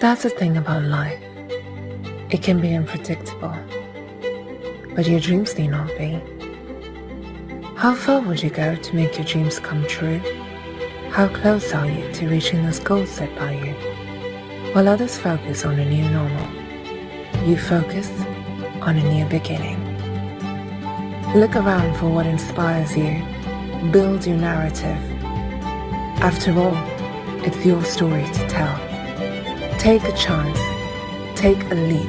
That's the thing about life. It can be unpredictable, but your dreams need not be. How far would you go to make your dreams come true? How close are you to reaching those goals set by you? While others focus on a new normal, you focus on a new beginning. Look around for what inspires you. Build your narrative. After all, it's your story to tell. Take a chance. Take a leap.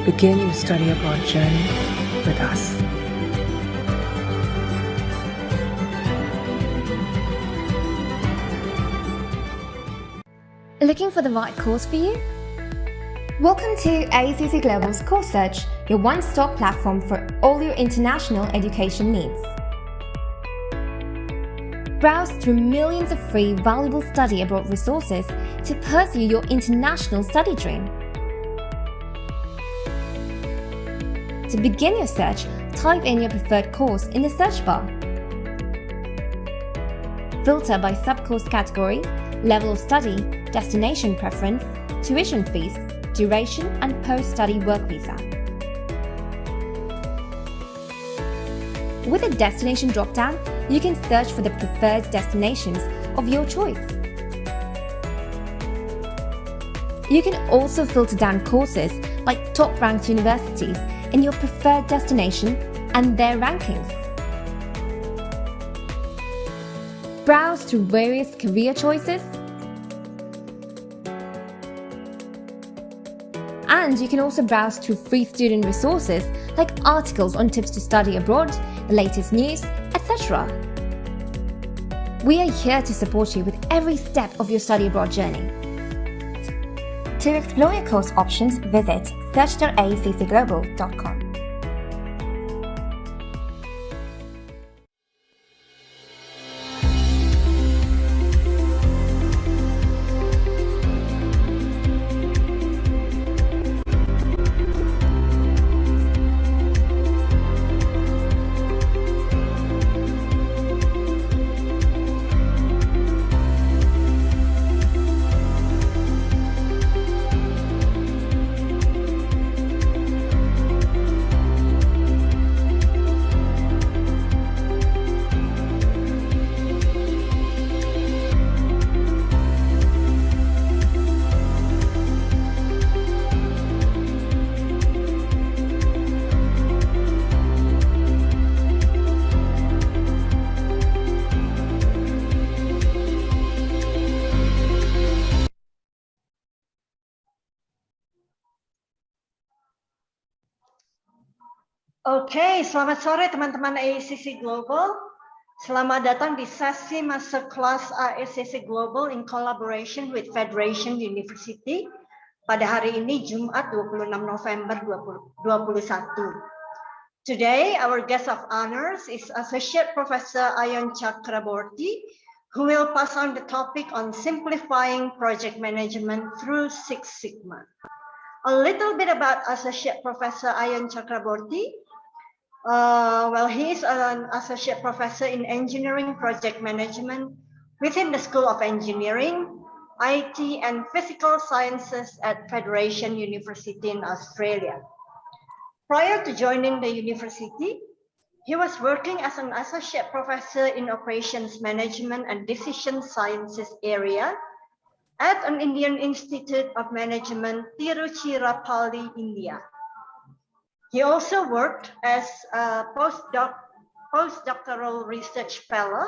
Begin your study abroad journey with us. Looking for the right course for you? Welcome to AECC Global's Course Search, your one-stop platform for all your international education needs. Browse through millions of free, valuable study abroad resources to pursue your international study dream. To begin your search, type in your preferred course in the search bar. Filter by sub-course category, level of study, destination preference, tuition fees, duration, and post-study work visa. With a destination drop-down, you can search for the preferred destinations of your choice. You can also filter down courses by top-ranked universities in your preferred destination and their rankings. Browse through various career choices, and you can also browse through free student resources like articles on tips to study abroad, the latest news, etc. We are here to support you with every step of your study abroad journey. To explore your course options, visit search.aeccglobal.com. Oke, selamat sore teman-teman AECC Global. Selamat datang di sesi Masterclass AECC Global in collaboration with Federation University pada hari ini Jumat 26 November 2021. Today, our guest of honors is Associate Professor Ayon Chakraborty, who will pass on the topic on simplifying project management through Six Sigma. A little bit about Associate Professor Ayon Chakraborty. He is an associate professor in engineering project management within the School of Engineering, IT, and Physical Sciences at Federation University in Australia. Prior to joining the university, he was working as an associate professor in operations management and decision sciences area at an Indian Institute of Management, Tiruchirappalli, India. He also worked as a postdoctoral research fellow,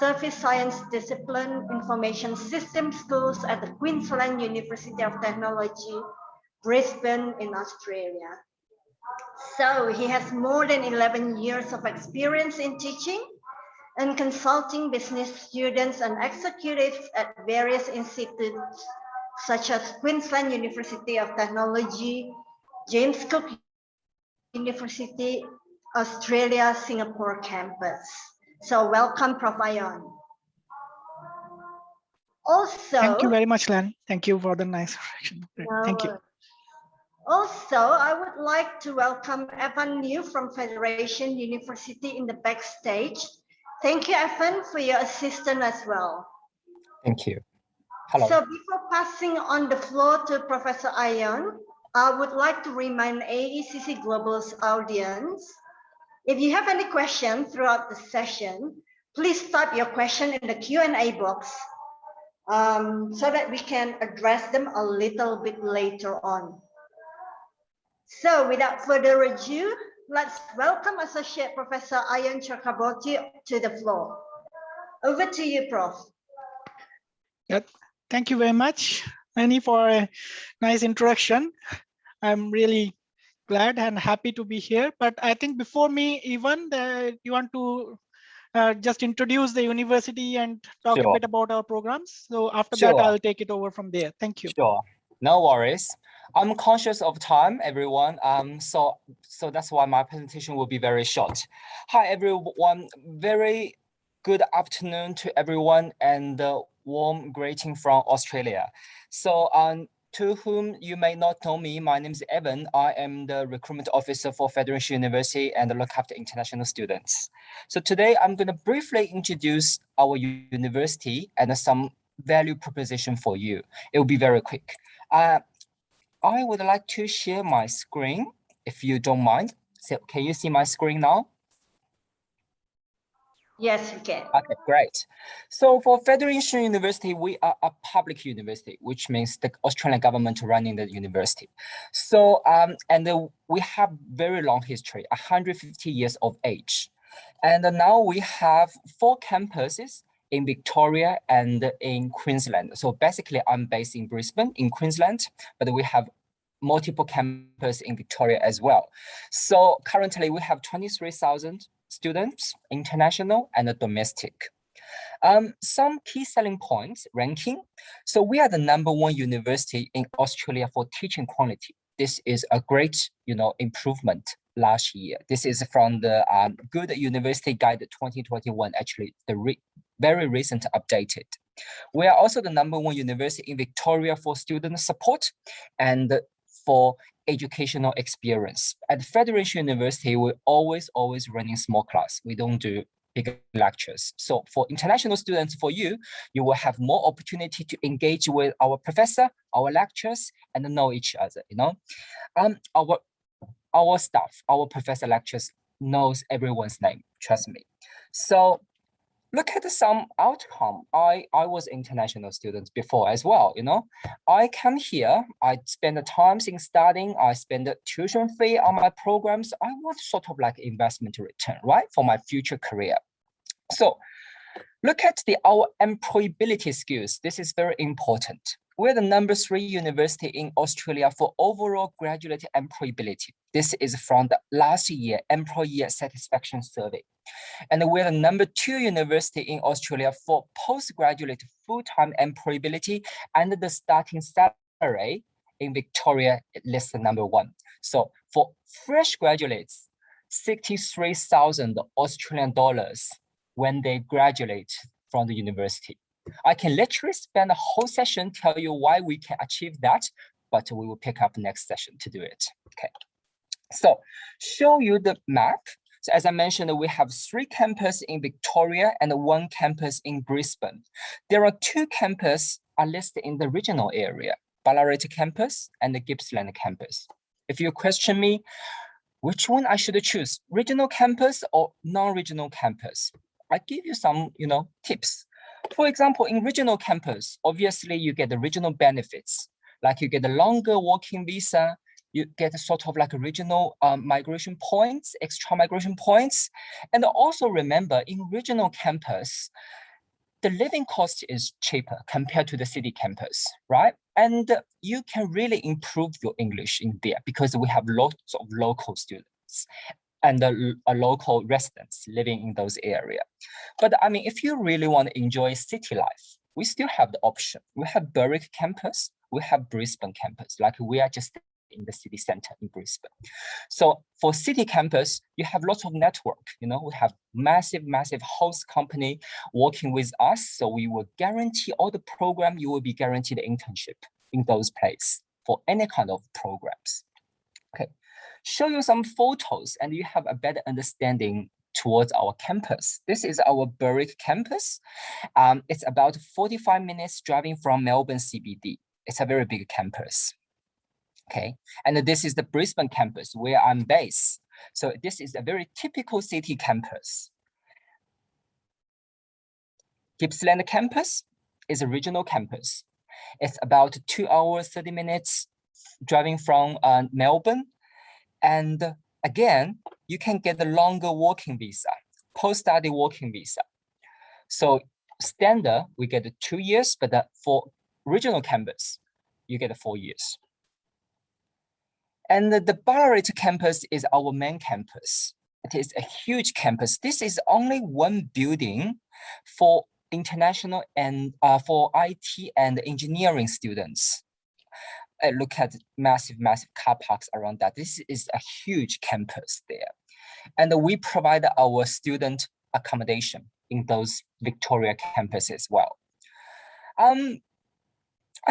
Service Science Discipline, Information System Schools at the Queensland University of Technology, Brisbane in Australia. So he has more than 11 years of experience in teaching and consulting business students and executives at various institutes such as Queensland University of Technology, James Cook University, Australia, Singapore campus. So welcome, Prof. Ayon. Also, thank you very much, Len. Thank you for the nice introduction. Thank you. Also, I would like to welcome Evan Liu from Federation University in the backstage. Thank you, Evan, for your assistance as well. Thank you. Hello. So before passing on the floor to Professor Ayon, I would like to remind AECC Global's audience, if you have any questions throughout the session, please type your question in the Q&A box so that we can address them a little bit later on. So without further ado, let's welcome Associate Professor Ayon Chakraborty to the floor. Over to you, Prof. Yep. Thank you very much, Annie, for a nice introduction. I'm really glad and happy to be here. But I think before me, even you want to just introduce the university and talk a bit about our programs. So after that, I'll take it over from there. Thank you. Sure, no worries. I'm conscious of time, everyone. So that's why my presentation will be very short. Hi, everyone. Very good afternoon to everyone, and warm greeting from Australia. So to whom you may not know me, my name is Evan. I am the recruitment officer for Federation University and look after international students. So today I'm going to briefly introduce our university and some value proposition for you. It will be very quick. I would like to share my screen, if you don't mind. So can you see my screen now? Yes, we can. Okay, great. So for Federation University, we are a public university, which means the Australian government running the university. So, we have very long history, 150 years of age. And now we have 4 campuses in Victoria and in Queensland. So basically, I'm based in Brisbane, in Queensland, but we have multiple campuses in Victoria as well. So currently, we have 23,000 students, international and domestic. Some key selling points, ranking. So we are the #1 university in Australia for teaching quality. This is a great, improvement last year. This is from the Good University Guide 2021, actually, the very recent updated. We are also the #1 university in Victoria for student support and for educational experience. At Federation University, we always running small class. We don't do big lectures. So for international students, for you will have more opportunity to engage with our professor, our lecturers, and know each other, Our staff, our professor lecturers knows everyone's name, trust me. So look at some outcome. I was international student before as well, I come here, I spend the time in studying, I spend the tuition fee on my programs. I want sort of like investment return, right? For my future career. So look at our employability skills. This is very important. We're the #3 university in Australia for overall graduate employability. This is from the last year employee satisfaction survey. And we're the #2 university in Australia for postgraduate full-time employability, and the starting salary in Victoria lists the #1. So for fresh graduates, 63,000 Australian dollars when they graduate from the university. I can literally spend a whole session tell you why we can achieve that, but we will pick up next session to do it. Okay. So show you the map. So as I mentioned, we have 3 campuses in Victoria and 1 campus in Brisbane. There are 2 campuses are listed in the regional area, Ballarat campus and the Gippsland campus. If you question me, which one I should choose, regional campus or non-regional campus? I give you some, tips. For example, in regional campus, obviously you get the regional benefits, like you get a longer working visa, you get sort of like a regional migration points, extra migration points. And also remember, in regional campus, the living cost is cheaper compared to the city campus, right? And you can really improve your English in there because we have lots of local students and local residents living in those areas. But I mean, if you really want to enjoy city life, we still have the option. We have Berwick campus, we have Brisbane campus, like we are just in the city center in Brisbane. So for city campus, you have lots of network, we have massive host company working with us. So we will guarantee all the program, you will be guaranteed internship in those places for any kind of programs. Okay. Show you some photos and you have a better understanding towards our campus. This is our Berwick campus. It's about 45 minutes driving from Melbourne CBD. It's a very big campus. Okay, and this is the Brisbane campus where I'm based. So this is a very typical city campus. Gippsland campus is a regional campus. It's about 2 hours, 30 minutes driving from Melbourne. And again, you can get a longer working visa, post-study working visa. So standard, we get 2 years, but for regional campus, you get 4 years. And the Ballarat campus is our main campus. It is a huge campus. This is only one building for international and for IT and engineering students. Look at massive car parks around that. This is a huge campus there. And we provide our student accommodation in those Victoria campuses as well. I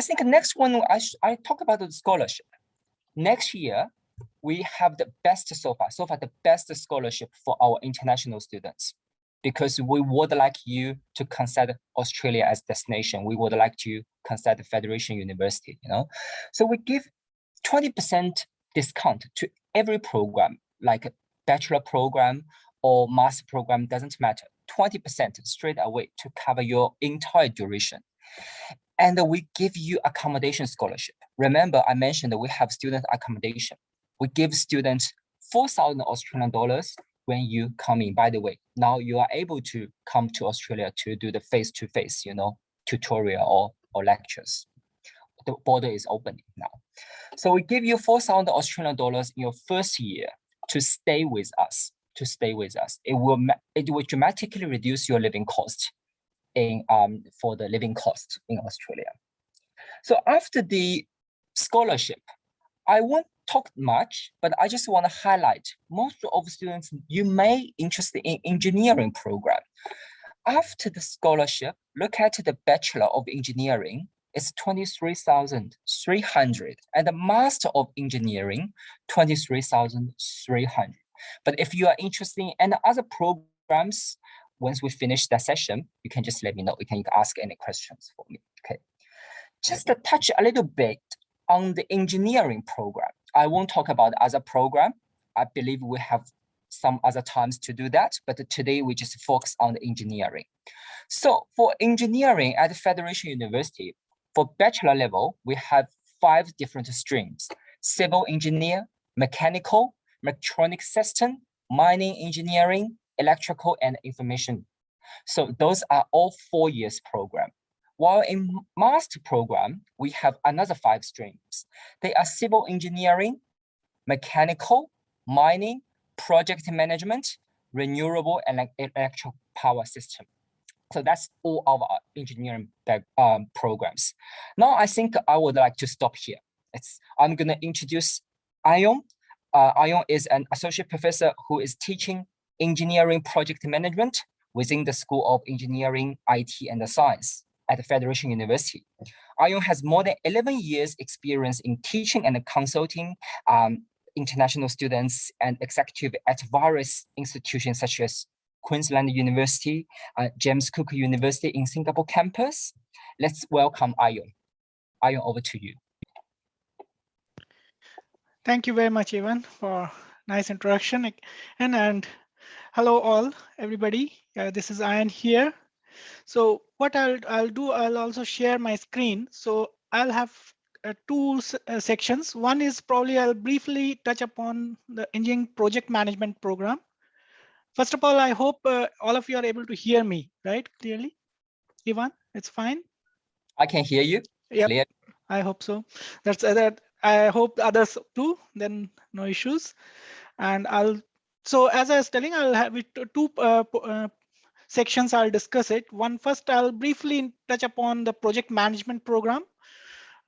think next one, I talk about the scholarship. Next year, we have the best so far the best scholarship for our international students, because we would like you to consider Australia as destination. We would like to consider Federation University, So we give 20% discount to every program, like a bachelor program or master program, doesn't matter. 20% straight away to cover your entire duration. And we give you accommodation scholarship. Remember, I mentioned that we have student accommodation. We give students 4,000 Australian dollars when you come in. By the way, now you are able to come to Australia to do the face-to-face, tutorial or lectures. The border is opening now. So we give you 4,000 Australian dollars in your first year to stay with us. It will dramatically reduce your living cost for the living cost in Australia. So after the scholarship, I won't talk much, but I just want to highlight most of the students, you may interested in engineering program. After the scholarship, look at the Bachelor of Engineering, it's 23,300, and the Master of Engineering, 23,300. But if you are interested in any other programs, once we finish that session, you can just let me know. You can ask any questions for me, okay? Just to touch a little bit on the engineering program. I won't talk about other program. I believe we have some other times to do that, but today we just focus on the engineering. So for engineering at Federation University, for bachelor level, we have 5 different streams: civil engineer, mechanical, mechatronic system, mining engineering, electrical, and information. So those are all 4 years program. While in master program, we have another 5 streams. They are civil engineering, mechanical, mining, project management, renewable, and electrical power system. So that's all of our engineering programs. Now I think I would like to stop here. I'm gonna introduce Ion. Ion is an associate professor who is teaching engineering project management within the School of Engineering, IT, and Science at the Federation University. Ion has more than 11 years experience in teaching and consulting international students and executive at various institutions such as Queensland University, James Cook University in Singapore campus. Let's welcome Ion. Ion, over to you. Thank you very much, Evan, for nice introduction. And hello all, everybody. This is Ion here. So what I'll do, I'll also share my screen. So I'll have 2 sections. One is probably I'll briefly touch upon the engineering project management program. First of all, I hope all of you are able to hear me, right? Clearly, Ivan, it's fine. I can hear you. Yeah, Clear. I hope so. That's that. I hope others too. Then no issues. And so as I was telling, I'll have 2 sections. I'll discuss it. First, I'll briefly touch upon the project management program,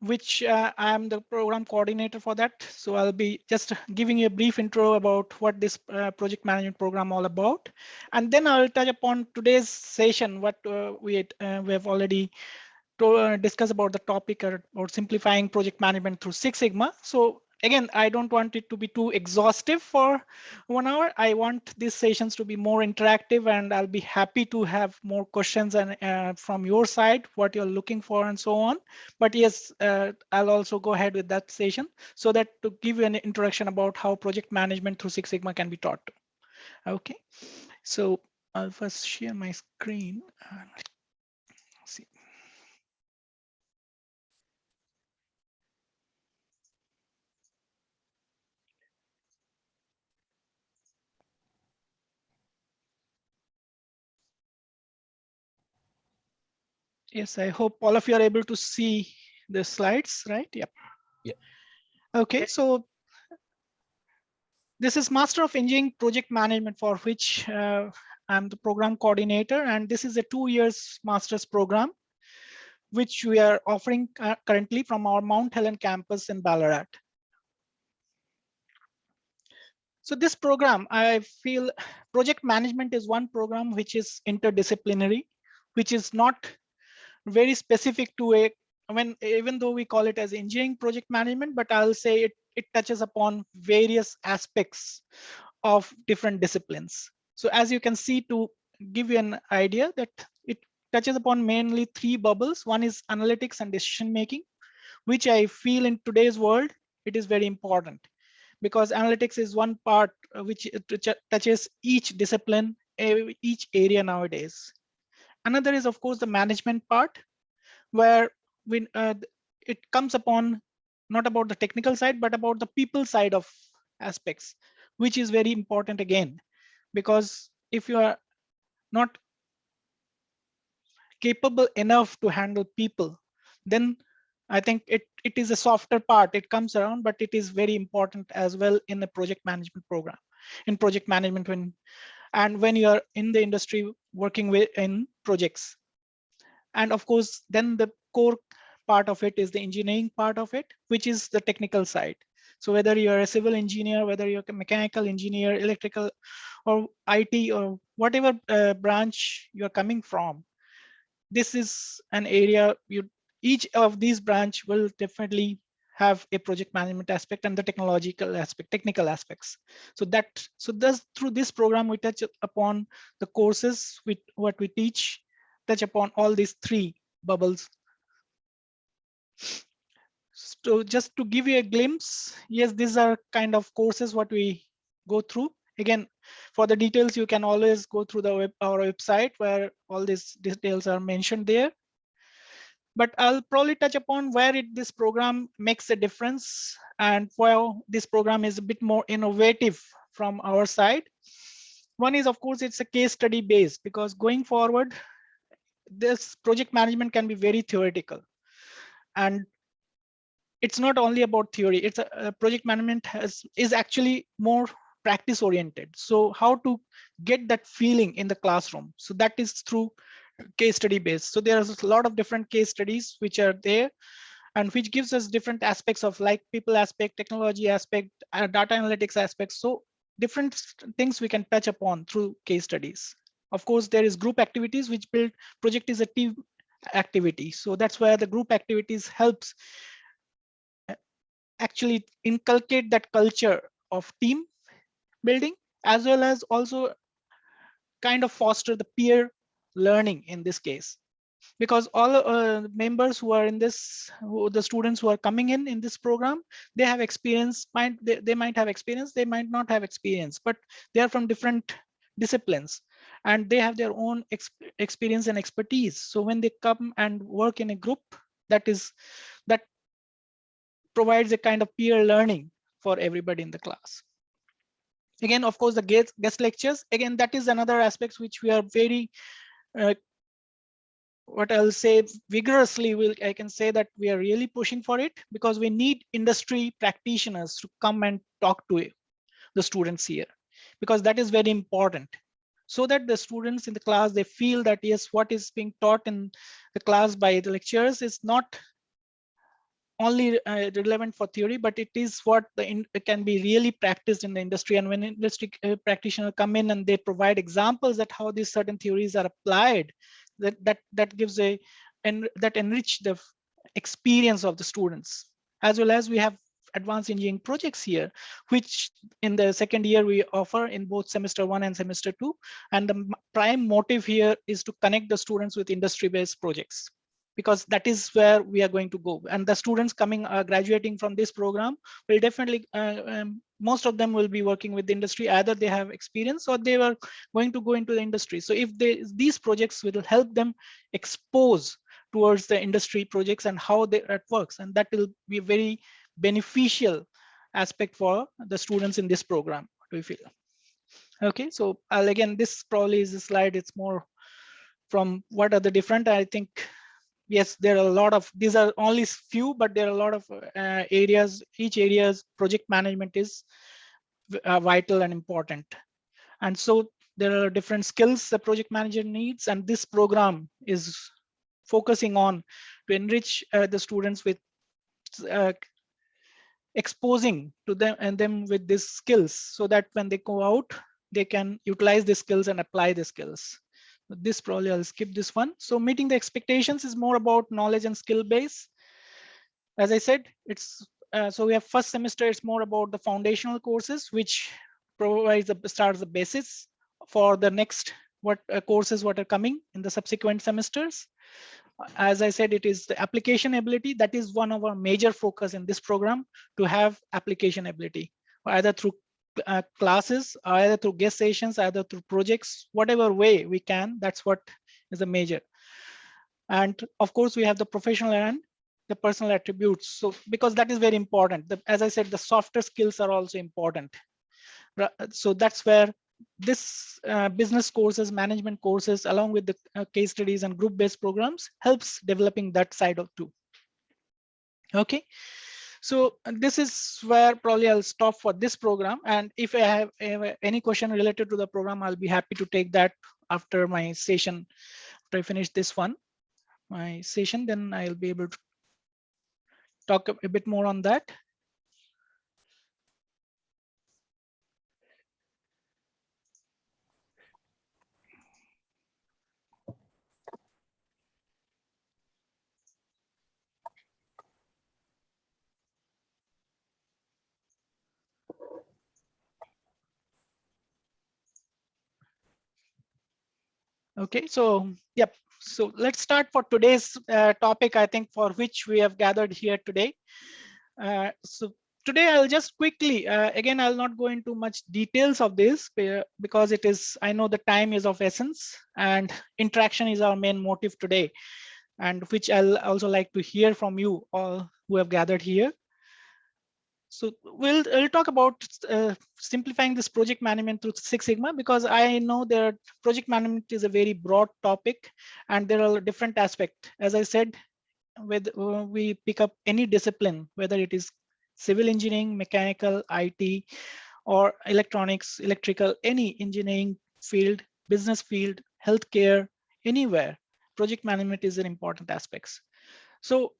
which I'm the program coordinator for that. So I'll be just giving you a brief intro about what this project management program all about. And then I'll touch upon today's session, what we have already discussed about the topic about simplifying project management through Six Sigma. So again, I don't want it to be too exhaustive for 1 hour. I want these sessions to be more interactive, and I'll be happy to have more questions and from your side, what you're looking for and so on. But yes, I'll also go ahead with that session so that to give you an introduction about how project management through Six Sigma can be taught. Okay, so I'll first share my screen. See. Yes, I hope all of you are able to see the slides, right? Yep. Yeah. Okay, so this is Master of Engineering Project Management, for which I'm the program coordinator, and this is a 2 years master's program, which we are offering currently from our Mount Helen campus in Ballarat. So this program, I feel project management is one program which is interdisciplinary, which is not very specific to a, even though we call it as engineering project management, but I'll say it touches upon various aspects of different disciplines. So as you can see, to give you an idea, that it touches upon mainly 3 bubbles. One is analytics and decision making, which I feel in today's world, it is very important, because analytics is one part which touches each discipline, each area nowadays. Another is, of course, the management part, where it comes upon not about the technical side, but about the people side of aspects, which is very important again, because if you are not capable enough to handle people, then I think it is a softer part. It comes around, but it is very important as well in the project management program, in project management, when you are in the industry working with in projects. And of course, then the core part of it is the engineering part of it, which is the technical side. So whether you're a civil engineer, whether you're a mechanical engineer, electrical, or IT, or whatever branch you're coming from, this is an area each of these branch will definitely have a project management aspect and the technological aspect, technical aspects. So thus through this program, we touch upon the courses with what we teach, touch upon all these 3 bubbles. So just to give you a glimpse, yes, these are kind of courses what we go through. Again, for the details, you can always go through our website, where all these details are mentioned there. But I'll probably touch upon where this program makes a difference, and where this program is a bit more innovative from our side. One is, of course, it's a case study based, because going forward, this project management can be very theoretical, and it's not only about theory. It's a project management is actually more practice oriented. So how to get that feeling in the classroom? So that is through case study based. So there's a lot of different case studies which are there, and which gives us different aspects of, like, people aspect, technology aspect, data analytics aspects. So different things we can touch upon through case studies. Of course, there is group activities, which build project is a team activity. So that's where the group activities helps actually inculcate that culture of team building, as well as also kind of foster the peer learning in this case, because all members who are in this, the students who are coming in this program, they have experience, they might have experience, they might not have experience, but they are from different disciplines, and they have their own experience and expertise. So when they come and work in a group, that provides a kind of peer learning for everybody in the class. Again, of course, the guest lectures, again, that is another aspect which we are very what I'll say vigorously, I can say that we are really pushing for it, because we need industry practitioners to come and talk to the students here, because that is very important, so that the students in the class, they feel that yes, what is being taught in the class by the lecturers is not only relevant for theory, but it is what it can be really practiced in the industry. And when industry practitioners come in and they provide examples that how these certain theories are applied, that gives that enrich the experience of the students, as well as we have advanced engineering projects here, which in the second year we offer in both semester 1 and semester 2. And the prime motive here is to connect the students with industry-based projects, because that is where we are going to go. And the students coming graduating from this program will definitely, most of them will be working with the industry. Either they have experience or they are going to go into the industry. So if these projects will help them expose towards the industry projects and how that works, and that will be a very beneficial aspect for the students in this program. What do you feel? Okay, so again, this probably is a slide. It's more from what are the different, I think. Yes, there are a lot of, these are only few, but there are a lot of areas. Each area's project management is vital and important. And so there are different skills the project manager needs, and this program is focusing on to enrich the students with exposing to them and them with these skills, so that when they go out, they can utilize the skills and apply the skills. This probably I'll skip this one. So meeting the expectations is more about knowledge and skill base. As I said, it's so we have first semester, it's more about the foundational courses, which provides starts the basis for the next courses what are coming in the subsequent semesters. As I said, it is the application ability. That is one of our major focus in this program, to have application ability, either through classes, either through guest sessions, either through projects, whatever way we can. That's what is the major. And of course, we have the professional and the personal attributes. So because that is very important. As I said, the softer skills are also important. So that's where this business courses, management courses, along with the case studies and group-based programs, helps developing that side of too. Okay. So this is where probably I'll stop for this program. And if I have any question related to the program, I'll be happy to take that after my session. After I finish this one, my session, then I'll be able to talk a bit more on that. Okay, so yep. So let's start for today's topic, I think, for which we have gathered here today. So today I'll just quickly, again, I'll not go into much details of this because it is, I know the time is of essence and interaction is our main motive today, and which I'll also like to hear from you all who have gathered here. So we'll talk about simplifying this project management through Six Sigma, because I know that project management is a very broad topic and there are different aspects. As I said, with we pick up any discipline, whether it is civil engineering, mechanical, IT, or electronics, electrical, any engineering field, business field, healthcare, anywhere, project management is an important aspect. So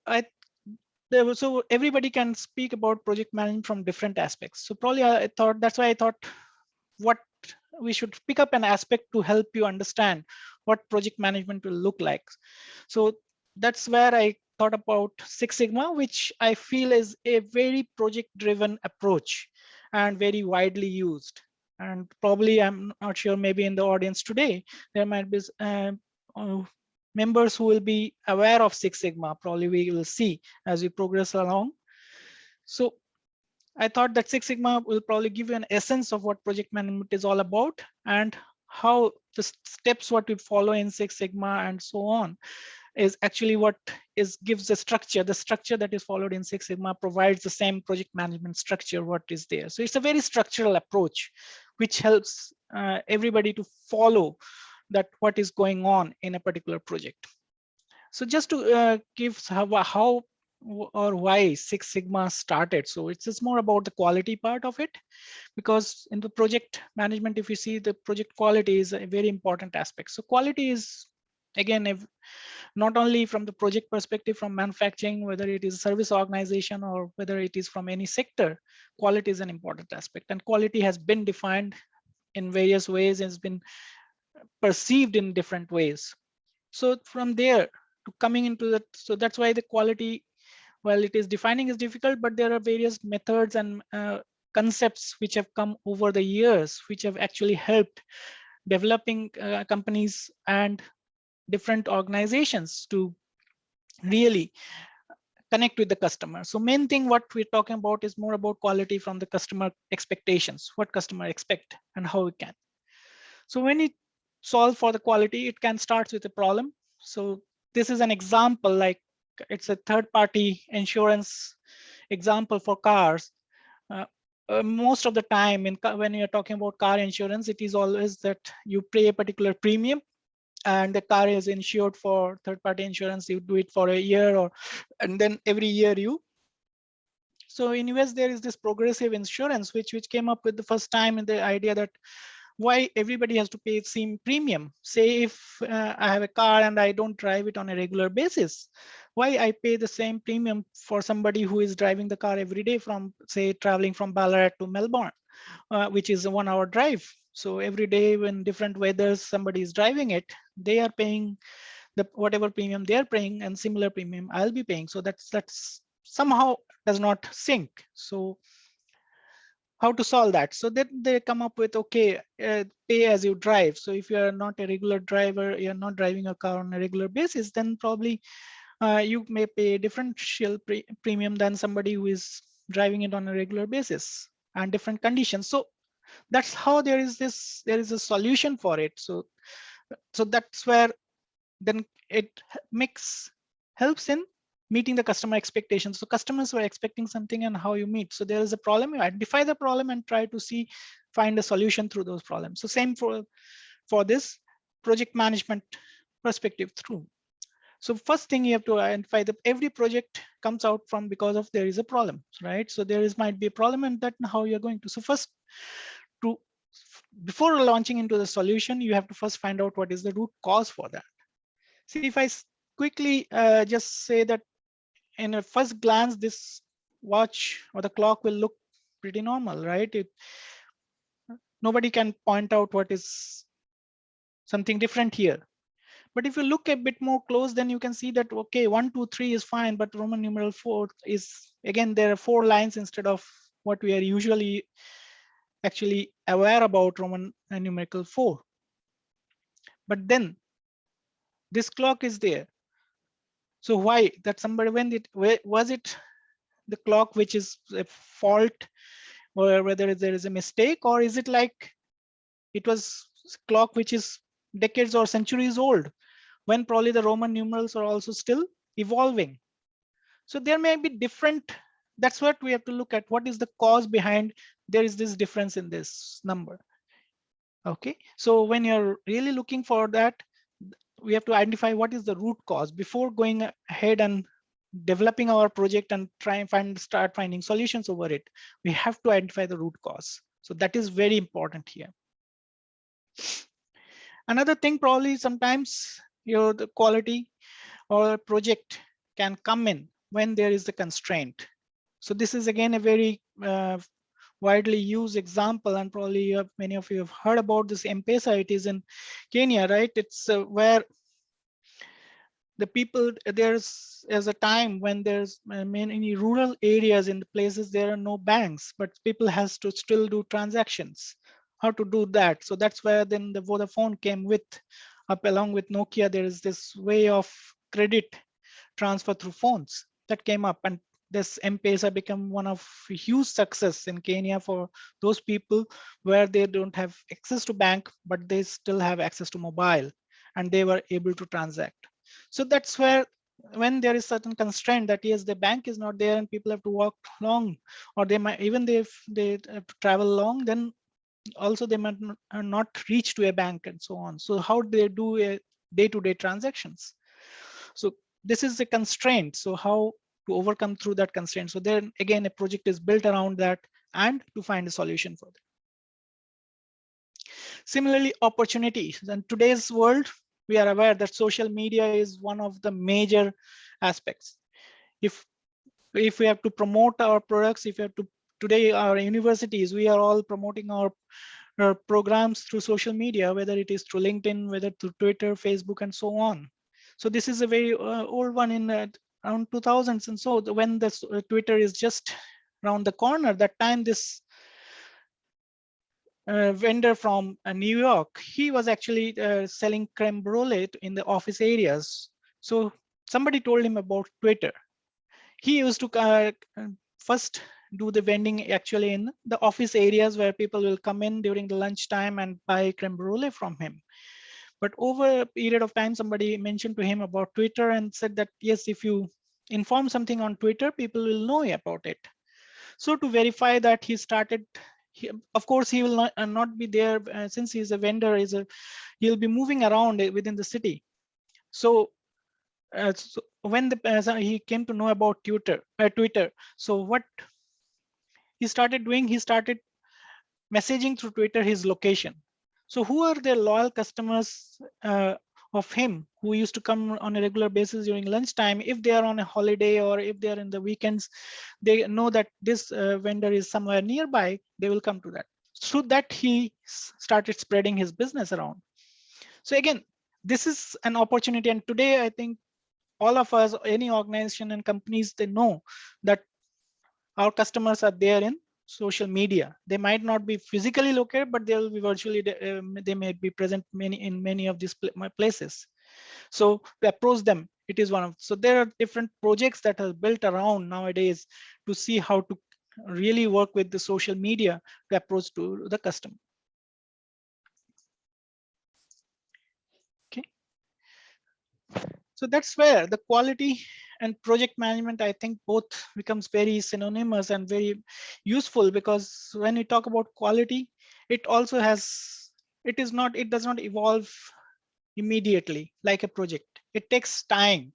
so everybody can speak about project management from different aspects. So probably I thought, that's why I thought what we should pick up an aspect to help you understand what project management will look like. So that's where I thought about Six Sigma, which I feel is a very project driven approach and very widely used. And probably, I'm not sure, maybe in the audience today, there might be members who will be aware of Six Sigma. Probably we will see as we progress along. So I thought that Six Sigma will probably give you an essence of what project management is all about and how the steps what we follow in Six Sigma and so on is actually what gives the structure. The structure that is followed in Six Sigma provides the same project management structure what is there. So it's a very structural approach, which helps everybody to follow that what is going on in a particular project. So just to give how or why Six Sigma started. So it's just more about the quality part of it, because in the project management, if you see, the project quality is a very important aspect. So quality is, again, not only from the project perspective, from manufacturing, whether it is a service organization or whether it is from any sector, quality is an important aspect. And quality has been defined in various ways and has been perceived in different ways. So from there to coming into that, so that's why the quality well, it is defining is difficult, but there are various methods and concepts which have come over the years, which have actually helped developing companies and different organizations to really connect with the customer. So main thing what we're talking about is more about quality from the customer expectations, what customer expect and how we can. So when you solve for the quality, it can start with a problem. So this is an example, like it's a third-party insurance example for cars. Most of the time when you're talking about car insurance, it is always that you pay a particular premium and the car is insured for third-party insurance. You do it for a year, and then every year you. So in US there is this progressive insurance which came up with the first time in the idea that why everybody has to pay the same premium. Say if I have a car and I don't drive it on a regular basis, why I pay the same premium for somebody who is driving the car every day from, say, traveling from Ballarat to Melbourne, which is a 1 hour drive. So every day when different weathers somebody is driving it, they are paying the whatever premium they are paying and similar premium I'll be paying. So that's somehow does not sync. So how to solve that? So then they come up with, okay, pay as you drive. So if you are not a regular driver, you're not driving a car on a regular basis, then probably you may pay a differential premium than somebody who is driving it on a regular basis and different conditions. So that's how there is a solution for it. So that's where then it helps in meeting the customer expectations. So customers were expecting something and how you meet. So there is a problem, you identify the problem and try to find a solution through those problems. So same for this project management perspective through. So first thing you have to identify that every project comes out from because of there is a problem, right? So might be a problem and that how you're going to. So first, before launching into the solution, you have to first find out what is the root cause for that. See, if I quickly just say that in a first glance, this watch or the clock will look pretty normal, right? Nobody can point out what is something different here. But if you look a bit more close, then you can see that, okay, 1, 2, 3 is fine, but Roman numeral 4 is, again, there are 4 lines instead of what we are usually actually aware about Roman numerical 4. But then this clock is there. So why that somebody, was it the clock which is a fault, or whether there is a mistake, or is it like it was clock which is decades or centuries old, when probably the Roman numerals are also still evolving? So there may be different, that's what we have to look at. What is the cause behind there is this difference in this number? Okay, so when you're really looking for that, we have to identify what is the root cause before going ahead and developing our project and try and start finding solutions over it. We have to identify the root cause. So that is very important here. Another thing, probably sometimes the quality or project can come in when there is the constraint. So this is again a very widely used example, and probably many of you have heard about this M-Pesa. It is in Kenya, right? It's where the people, there's a time when there's many rural areas in the places there are no banks, but people has to still do transactions. How to do that? So that's where then the Vodafone came with, up along with Nokia, there is this way of credit transfer through phones that came up, and this M-Pesa became one of huge success in Kenya for those people where they don't have access to bank, but they still have access to mobile, and they were able to transact. So that's where, when there is certain constraint that yes, the bank is not there and people have to walk long, or they might even if they have to travel long, then also they might not reach to a bank and so on. So how do they do a day-to-day transactions? So this is a constraint. So how to overcome through that constraint? So then again, a project is built around that and to find a solution for that. Similarly, opportunities. In today's world, we are aware that social media is one of the major aspects. If we have to promote our products, if we have to, today our universities, we are all promoting our programs through social media, whether it is through LinkedIn, whether through Twitter, Facebook, and so on. So this is a very old one in around 2000s, and so when the Twitter is just around the corner, that time this vendor from New York, he was actually selling creme brulee in the office areas. So somebody told him about Twitter. He used to first do the vending actually in the office areas where people will come in during the lunchtime and buy creme brulee from him. But over a period of time, somebody mentioned to him about Twitter and said that, yes, if you inform something on Twitter, people will know about it. So to verify that, he started, of course, he will not be there since he's a vendor, he'll be moving around within the city. So, when he came to know about Twitter, so what he started doing, he started messaging through Twitter his location. So who are the loyal customers of him who used to come on a regular basis during lunchtime? If they are on a holiday or if they are in the weekends, they know that this vendor is somewhere nearby, they will come to that. Through that, he started spreading his business around. So again, this is an opportunity. And today, I think all of us, any organization and companies, they know that our customers are there in social media. They might not be physically located, but they will be virtually, they may be present in many of these places. So to approach them, it is one of, so there are different projects that are built around nowadays to see how to really work with the social media to approach to the customer. Okay. So that's where the quality and project management, I think both becomes very synonymous and very useful, because when we talk about quality, it also has, it does not evolve immediately like a project. It takes time.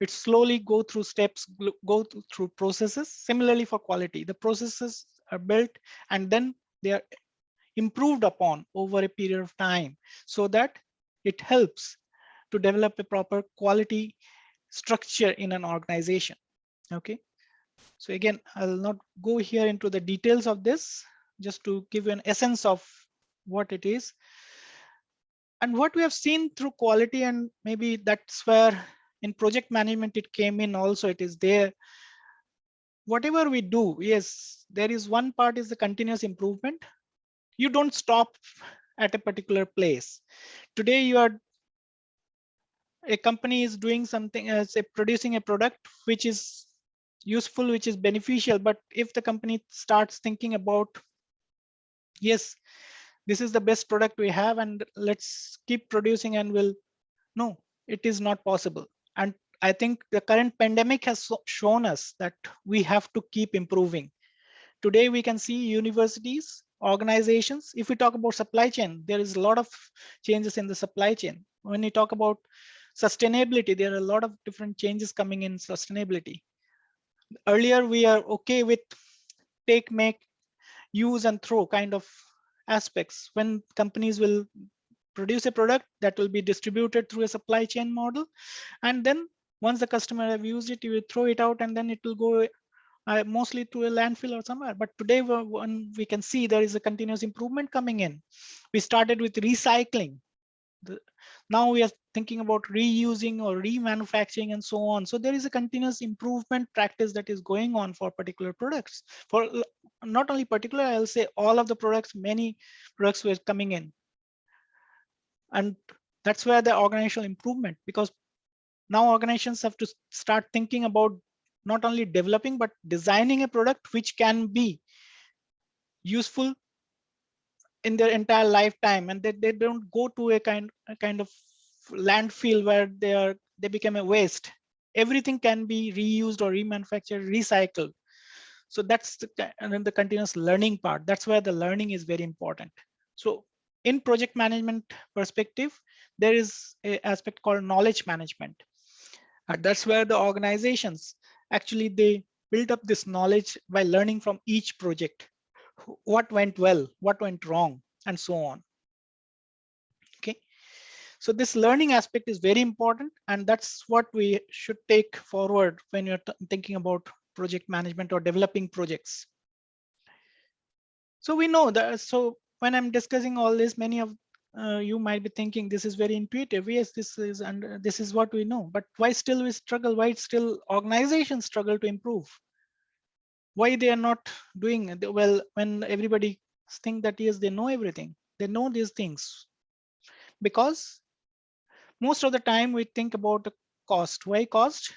It slowly go through steps, go through processes. Similarly for quality, the processes are built and then they are improved upon over a period of time, so that it helps to develop a proper quality structure in an organization. Okay, so again, I'll not go here into the details of this, just to give you an essence of what it is and what we have seen through quality. And maybe that's where in project management it came in also, it is there. Whatever we do, yes, there is one part is the continuous improvement. You don't stop at a particular place. Today you are, a company is doing something, say producing a product which is useful, which is beneficial, but if the company starts thinking about, yes, this is the best product we have and let's keep producing, and will, no, it is not possible. And I think the current pandemic has shown us that we have to keep improving. Today we can see universities, organizations, if we talk about supply chain, there is a lot of changes in the supply chain. When we talk about sustainability, there are a lot of different changes coming in sustainability. Earlier we are okay with take, make, use and throw kind of aspects. When companies will produce a product, that will be distributed through a supply chain model, and then once the customer have used it, you will throw it out and then it will go mostly to a landfill or somewhere. But today when we can see there is a continuous improvement coming in. We started with recycling. Now we are thinking about reusing or remanufacturing and so on. So there is a continuous improvement practice that is going on for particular products. For not only particular, I'll say all of the products, many products were coming in. And that's where the organizational improvement, because now organizations have to start thinking about not only developing, but designing a product which can be useful in their entire lifetime, and that they don't go to a kind of landfill where they become a waste. Everything can be reused or remanufactured, recycled. So that's the continuous learning part. That's where the learning is very important. So in project management perspective, there is an aspect called knowledge management. And that's where the organizations actually, they build up this knowledge by learning from each project. What went well, what went wrong, and so on. Okay, so this learning aspect is very important, and that's what we should take forward when you're thinking about project management or developing projects. So we know that, so when I'm discussing all this, many of you might be thinking this is very intuitive. Yes, this is, and this is what we know. But why still we struggle? Why still organizations struggle to improve? Why they are not doing well when everybody think that yes, they know everything. They know these things. Because most of the time we think about the cost. Why cost?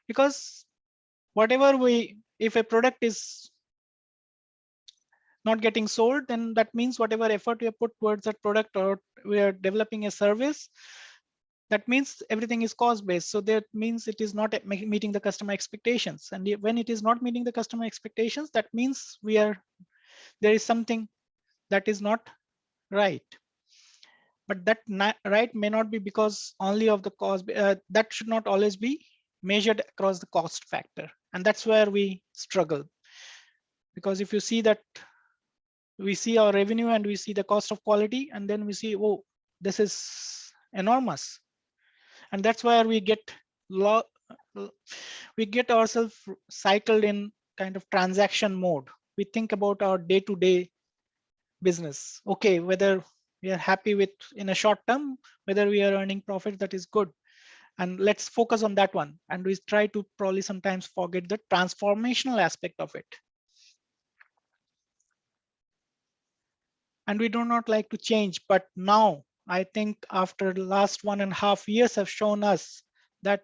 Because whatever if a product is not getting sold, then that means whatever effort we have put towards that product, or we are developing a service, that means everything is cost based. So that means it is not meeting the customer expectations. And when it is not meeting the customer expectations, that means there is something that is not right. But that right may not be because only of the cost. That should not always be measured across the cost factor. And that's where we struggle. Because if you see that we see our revenue and we see the cost of quality, and then we see, oh, this is enormous. And that's where we get ourselves cycled in kind of transaction mode. We think about our day-to-day business. Okay, whether we are happy with in a short term, whether we are earning profit, that is good. And let's focus on that one. And we try to probably sometimes forget the transformational aspect of it. And we do not like to change. But now I think after the last 1.5 years have shown us that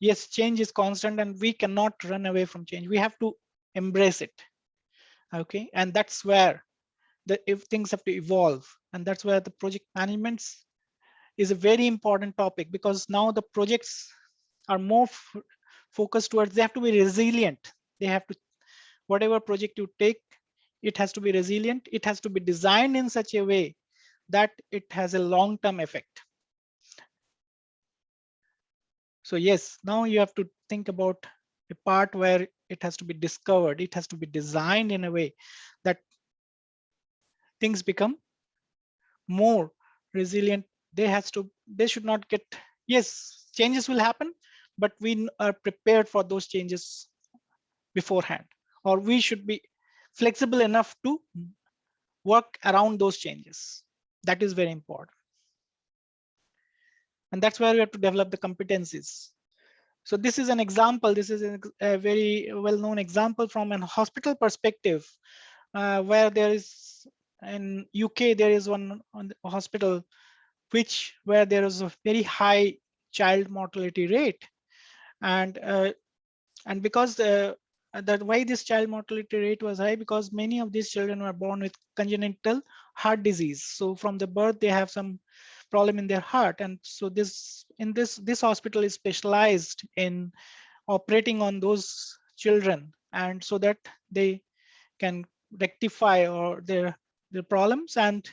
yes, change is constant and we cannot run away from change. We have to embrace it. Okay, and that's where if things have to evolve, and that's where the project management is a very important topic, because now the projects are more focused towards, they have to be resilient. They have to, whatever project you take, it has to be resilient. It has to be designed in such a way that it has a long-term effect. So yes, now you have to think about a part where it has to be discovered. It has to be designed in a way that things become more resilient. They should not get, yes, changes will happen, but we are prepared for those changes beforehand, or we should be flexible enough to work around those changes. That is very important. And that's where we have to develop the competencies. So this is an example. This is a very well-known example from a hospital perspective, where there is in UK, there is one hospital where there is a very high child mortality rate. And because that why this child mortality rate was high, because many of these children were born with congenital heart disease. So from the birth, they have some problem in their heart. And so this hospital is specialized in operating on those children, and so that they can rectify or their problems, and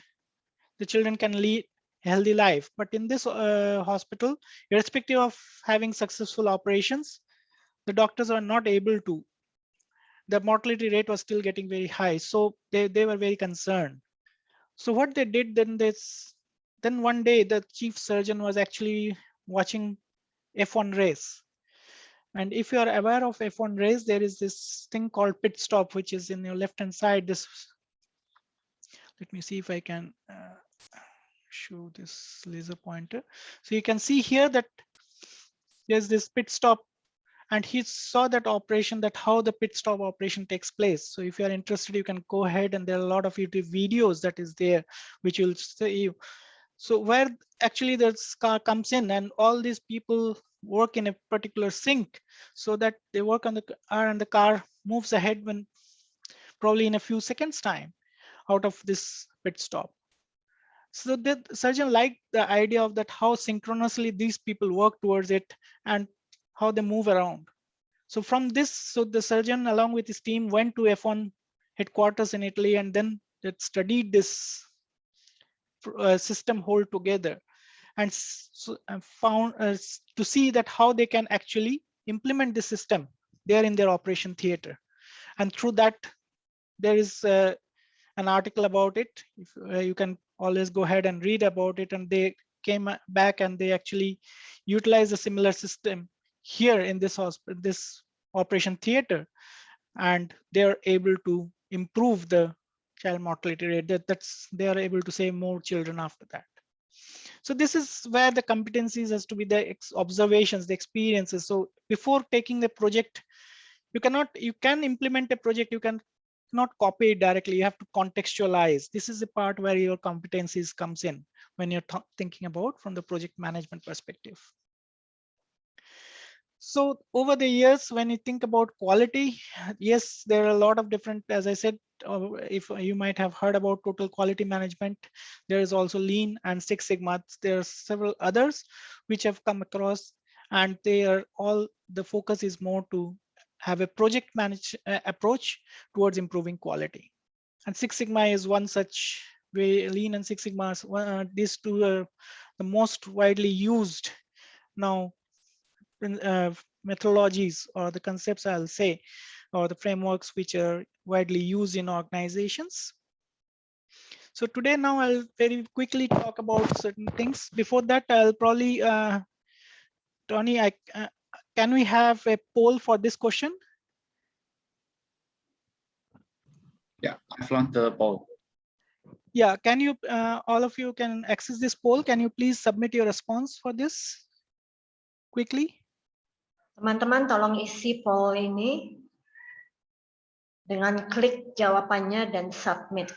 the children can lead a healthy life. But in this hospital, irrespective of having successful operations, the doctors are not able to. The mortality rate was still getting very high, so they were very concerned. So what they did then one day, the chief surgeon was actually watching F1 race. And if you are aware of F1 race, there is this thing called pit stop, which is in your left hand side. Let me see if I can show this laser pointer. So you can see here that there's this pit stop, and he saw that operation, that how the pit stop operation takes place. So if you are interested, you can go ahead, and there are a lot of YouTube videos that is there, which will say you. So where actually this car comes in, and all these people work in a particular sync, so that they work on the car, and the car moves ahead when probably in a few seconds time out of this pit stop. So the surgeon liked the idea of that, how synchronously these people work towards it and how they move around. So from this, so the surgeon along with his team went to F1 headquarters in Italy, and then they studied this system whole together, and found to see that how they can actually implement the system there in their operation theater. And through that, there is an article about it. If, you can always go ahead and read about it. And they came back and they actually utilized a similar system here in this hospital, this operation theater, and they're able to improve the child mortality rate. They are able to save more children after that. So this is where the competencies has to be the observations, the experiences. So before taking the project, you can implement a project, you can not copy it directly. You have to contextualize. This is the part where your competencies comes in when you're thinking about from the project management perspective. So over the years, when you think about quality, yes, there are a lot of different, as I said, if you might have heard about total quality management, there is also Lean and Six Sigma. There are several others which have come across, and they are all, the focus is more to have a project manage approach towards improving quality. And Six Sigma is one such way. Lean and Six Sigma, these two are the most widely used now methodologies, or the concepts, I'll say, or the frameworks which are widely used in organizations. So today now I'll very quickly talk about certain things. Before that, I'll probably, Tony, can we have a poll for this question? Yeah, I've launched the poll. Yeah, can you, all of you can access this poll. Can you please submit your response for this quickly? Teman-teman tolong isi poll ini dengan klik jawabannya dan submit.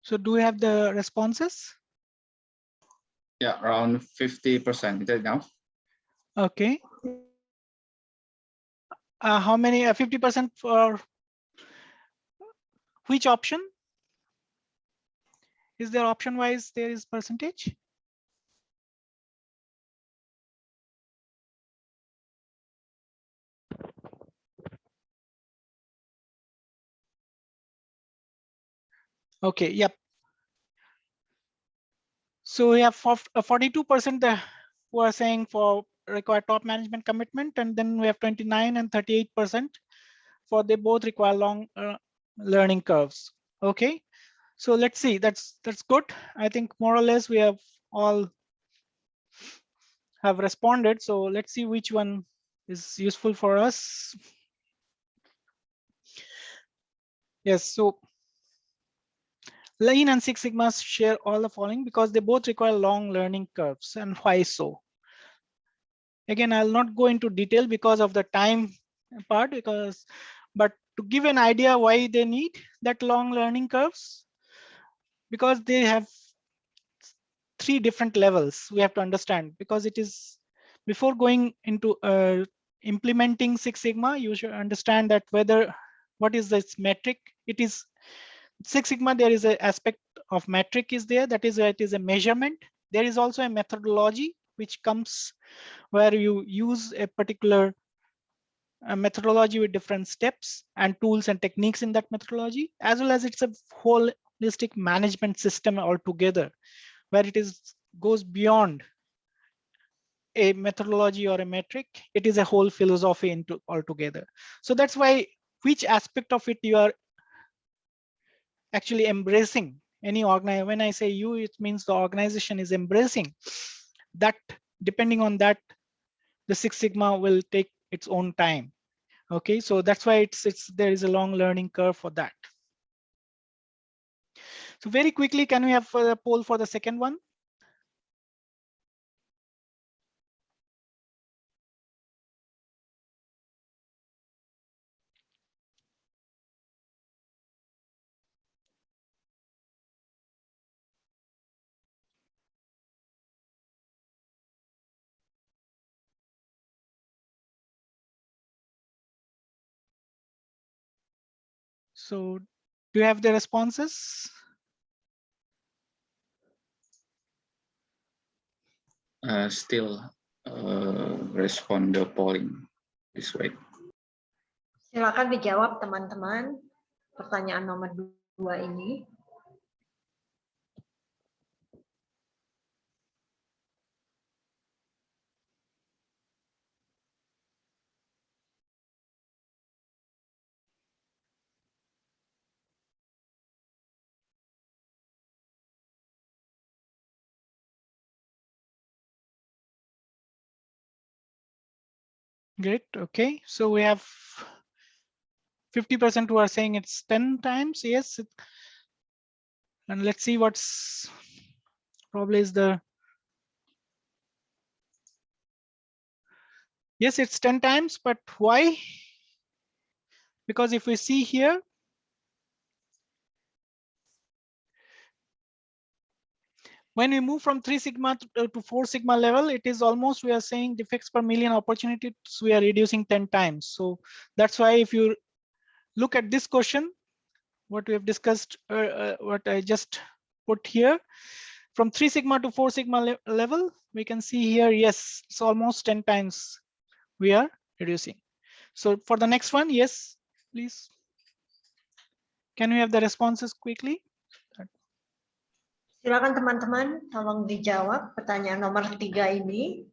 So do we have the responses? Yeah, around 50%. Is that enough? Okay. How many? 50% for which option? Is there option wise there is percentage? Okay, yep. So we have 42% who are saying for require top management commitment, and then we have 29 and 38% for they both require long learning curves. Okay, so let's see, that's good. I think more or less we have all have responded. So let's see which one is useful for us. Yes, so Lean and Six Sigma share all the following because they both require long learning curves. And why so? Again, I'll not go into detail because of the time part, but to give an idea why they need that long learning curves, because they have 3 different levels we have to understand. Because it is, before going into implementing Six Sigma, you should understand that what is this metric. It is Six Sigma, there is an aspect of metric is there, that is it is a measurement. There is also a methodology which comes where you use a particular methodology with different steps and tools and techniques in that methodology, as well as it's a holistic management system altogether, where it goes beyond a methodology or a metric. It is a whole philosophy into altogether. So that's why which aspect of it you are actually embracing. Any organization, when I say you, it means the organization is embracing that. Depending on that, the Six Sigma will take its own time. Okay, so that's why there is a long learning curve for that. So very quickly, can we have a poll for the second one? So do you have the responses? Still respond the polling this way. Silakan dijawab teman-teman pertanyaan nomor 2 ini. Great. Okay. So we have 50% who are saying it's 10 times. Yes. And let's see what's probably is the. Yes, it's 10 times, but why? Because if we see here, when we move from 3 sigma to 4 sigma level, it is almost, we are saying defects per million opportunities, we are reducing 10 times. So that's why if you look at this question, what we have discussed, what I just put here, from 3 sigma to 4 sigma level, we can see here, yes, it's almost 10 times we are reducing. So for the next one, yes, please. Can we have the responses quickly? Silakan teman-teman, tolong dijawab pertanyaan nomor 3 ini.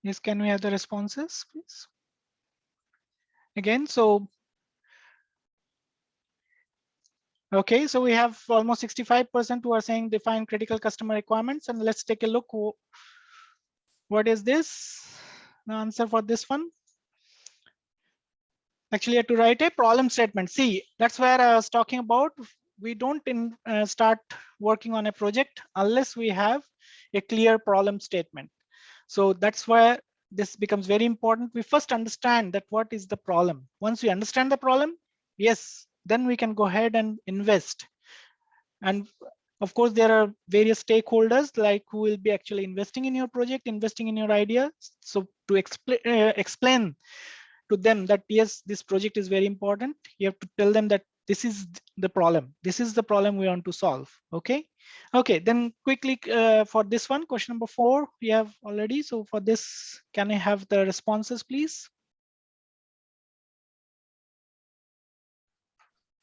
Yes, can we have the responses, please? Again, so okay, so we have almost 65% who are saying define critical customer requirements, and let's take a look. What is this? The answer for this one. Actually, I have to write a problem statement. See, that's where I was talking about. We don't start working on a project unless we have a clear problem statement. So that's where this becomes very important. We first understand that what is the problem. Once we understand the problem, yes, then we can go ahead and invest. And of course, there are various stakeholders like who will be actually investing in your project, investing in your idea. So to explain to them that yes, this project is very important, you have to tell them that this is the problem. This is the problem we want to solve. Okay. Okay. Then quickly for this one, question number 4, we have already. So for this, can I have the responses, please?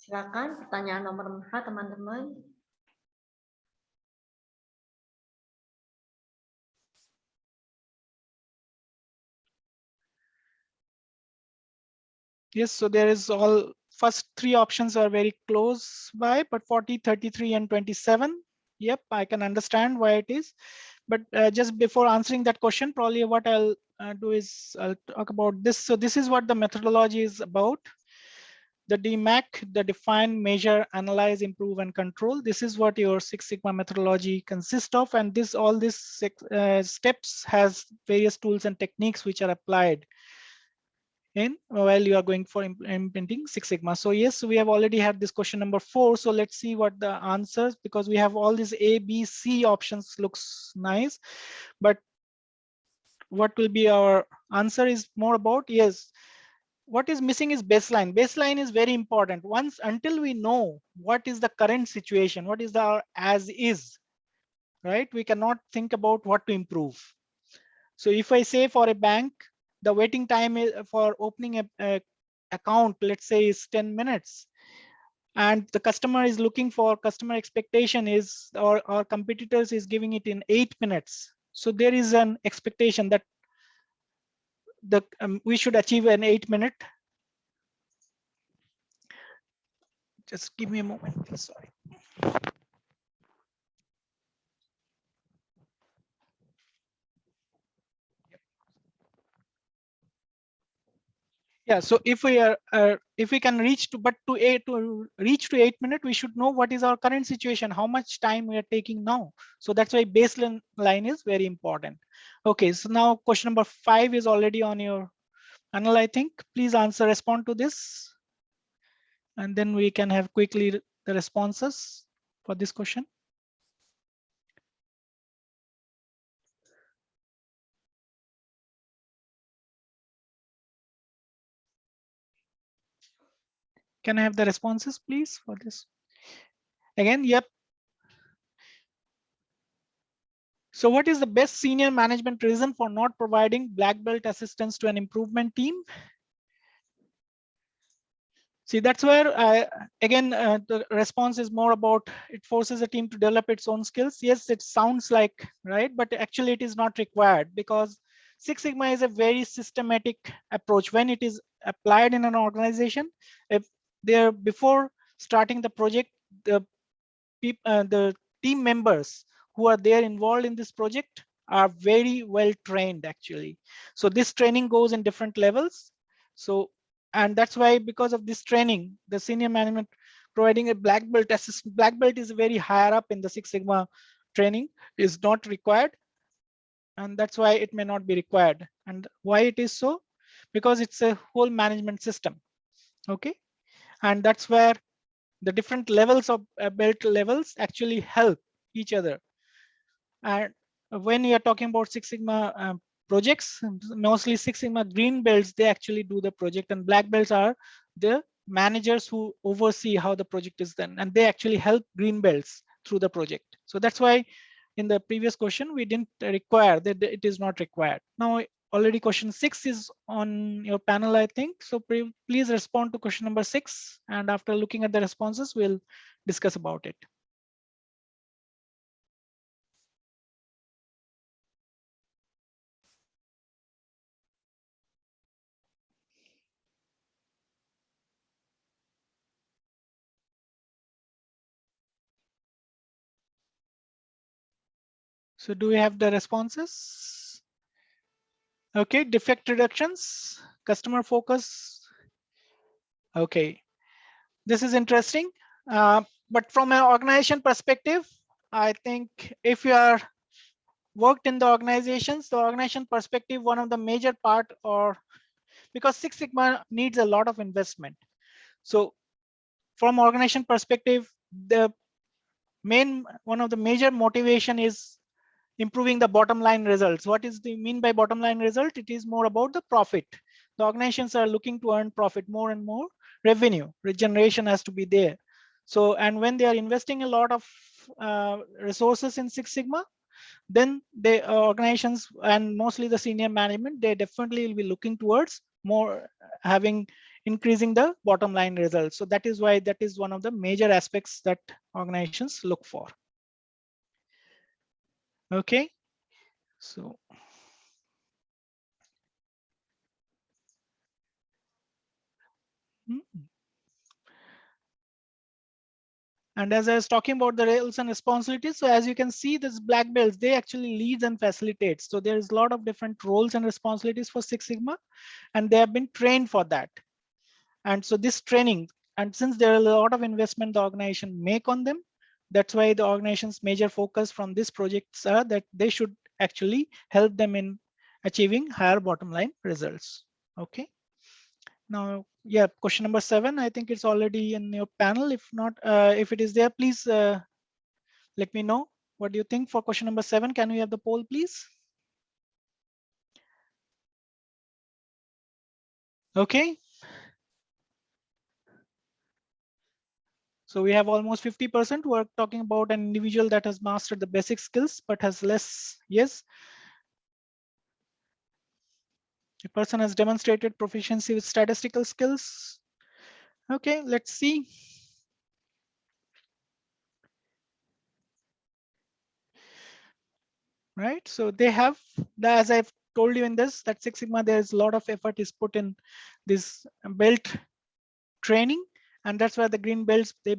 Silakan pertanyaan nomor 4, teman-teman. Yes, so there is all first 3 options are very close by, but 40, 33, and 27. Yep, I can understand why it is. But just before answering that question, probably what I'll do is I'll talk about this. So this is what the methodology is about. The DMAC, the define, measure, analyze, improve, and control. This is what your Six Sigma methodology consists of. And this all these steps has various tools and techniques which are applied in while you are going for implementing Six Sigma. So yes, we have already had this question number 4. So let's see what the answers, because we have all these A, B, C options looks nice, but what will be our answer is more about, yes, what is missing is baseline. Baseline is very important. Once until we know what is the current situation, what is the as is, right? We cannot think about what to improve. So if I say for a bank, the waiting time for opening a account, let's say, is 10 minutes, and the customer is looking for, customer expectation is, or our competitors is giving it in 8 minutes. So there is an expectation that we should achieve an 8-minute. Just give me a moment, please. Sorry. Yeah, so if we are if we can reach to, but to reach to 8 minutes, we should know what is our current situation, how much time we are taking now. So that's why baseline line is very important. Okay, so now question number 5 is already on your panel, I think. Please answer, respond to this, and then we can have quickly the responses for this question. Can I have the responses, please, for this? Again, yep. So what is the best senior management reason for not providing black belt assistance to an improvement team? See, that's where again the response is more about it forces a team to develop its own skills. Yes, it sounds like right, but actually it is not required, because Six Sigma is a very systematic approach. When it is applied in an organization, if they're before starting the project, the team members who are there involved in this project are very well trained actually. So this training goes in different levels. So, and that's why because of this training, the senior management providing a black belt assessment. Black belt is very higher up in the Six Sigma training, is not required. And that's why it may not be required. And why it is so? Because it's a whole management system. Okay. And that's where the different levels of belt levels actually help each other. And when you are talking about Six Sigma projects, mostly Six Sigma green belts, they actually do the project, and black belts are the managers who oversee how the project is done, and they actually help green belts through the project. So that's why in the previous question we didn't require that, it is not required. Now already question 6 is on your panel, I think. So please respond to question number 6, and after looking at the responses, we'll discuss about it. So do we have the responses? Okay, defect reductions, customer focus. Okay, this is interesting. But from an organization perspective, I think if you are worked in the organizations, the organization perspective, one of the major part, or because Six Sigma needs a lot of investment. So from organization perspective, the one of the major motivation is improving the bottom line results. What is the mean by bottom line result? It is more about the profit. The organizations are looking to earn profit, more and more revenue regeneration has to be there. So, and when they are investing a lot of resources in Six Sigma, then the organizations and mostly the senior management, they definitely will be looking towards more having increasing the bottom line results. So that is why that is one of the major aspects that organizations look for. Okay, so and as I was talking about the roles and responsibilities, so as you can see, this black belts, they actually leads and facilitates. So there is a lot of different roles and responsibilities for Six Sigma, and they have been trained for that. And so this training, and since there is a lot of investment the organization make on them, that's why the organization's major focus from these projects are that they should actually help them in achieving higher bottom line results. Okay. Now, yeah, question number 7, I think it's already in your panel. If not, if it is there, please let me know. What do you think for question number 7? Can we have the poll, please? Okay. So we have almost 50% who are talking about an individual that has mastered the basic skills, but has less. Yes. A person has demonstrated proficiency with statistical skills. Okay, let's see. Right, so they have, as I've told you in this, that Six Sigma, there's a lot of effort is put in this belt training, and that's where the green belts, they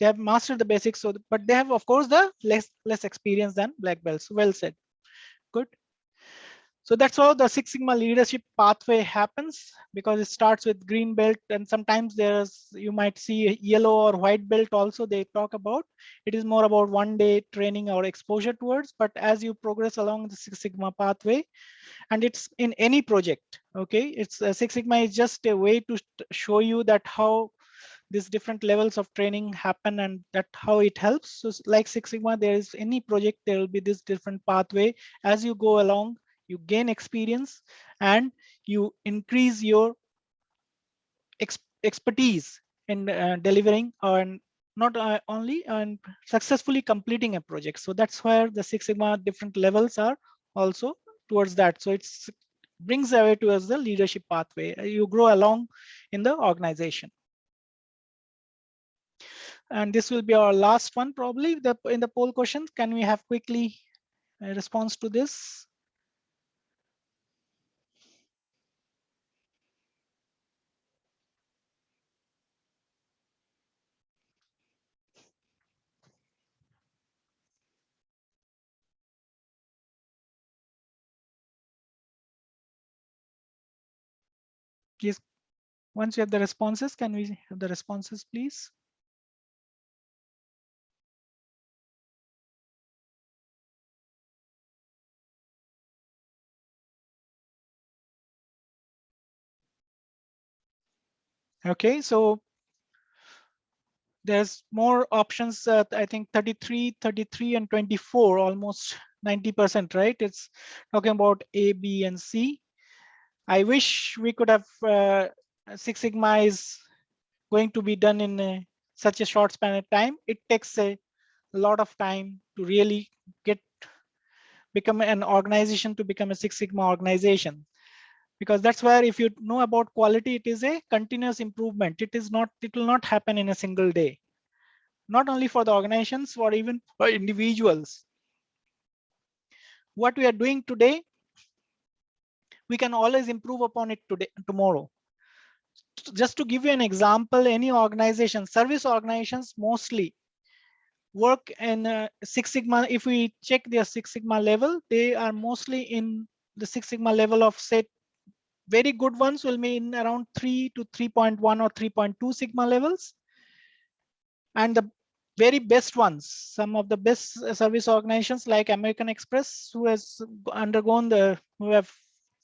have mastered the basics. So, but they have, of course, the less experience than black belts. Well said. Good. So that's how the Six Sigma leadership pathway happens, because it starts with green belt, and sometimes you might see yellow or white belt also they talk about. It is more about one-day training or exposure towards, but as you progress along the Six Sigma pathway, and it's in any project, okay, it's Six Sigma is just a way to show you that how these different levels of training happen and that how it helps. So like Six Sigma, there is any project, there will be this different pathway. As you go along, you gain experience and you increase your expertise in delivering and not only and successfully completing a project. So that's where the Six Sigma different levels are also towards that. So it's brings away towards the leadership pathway. You grow along in the organization. And this will be our last one probably in the poll questions. Can we have quickly a response to this? Please, once you have the responses, can we have the responses, please? Okay, so there's more options. I think 33, and 24, almost 90%, right? It's talking about A, B, and C. I wish we could have Six Sigma is going to be done in such a short span of time. It takes a lot of time to really become an organization, to become a Six Sigma organization. Because that's where, if you know about quality, it is a continuous improvement. It will not happen in a single day. Not only for the organizations, or even for individuals. What we are doing today, we can always improve upon it tomorrow. Just to give you an example, any organization, service organizations mostly work in Six Sigma. If we check their Six Sigma level, they are mostly in the Six Sigma level of, say, very good ones will be in around 3 to 3.1 or 3.2 Sigma levels. And the very best ones, some of the best service organizations like American Express, who have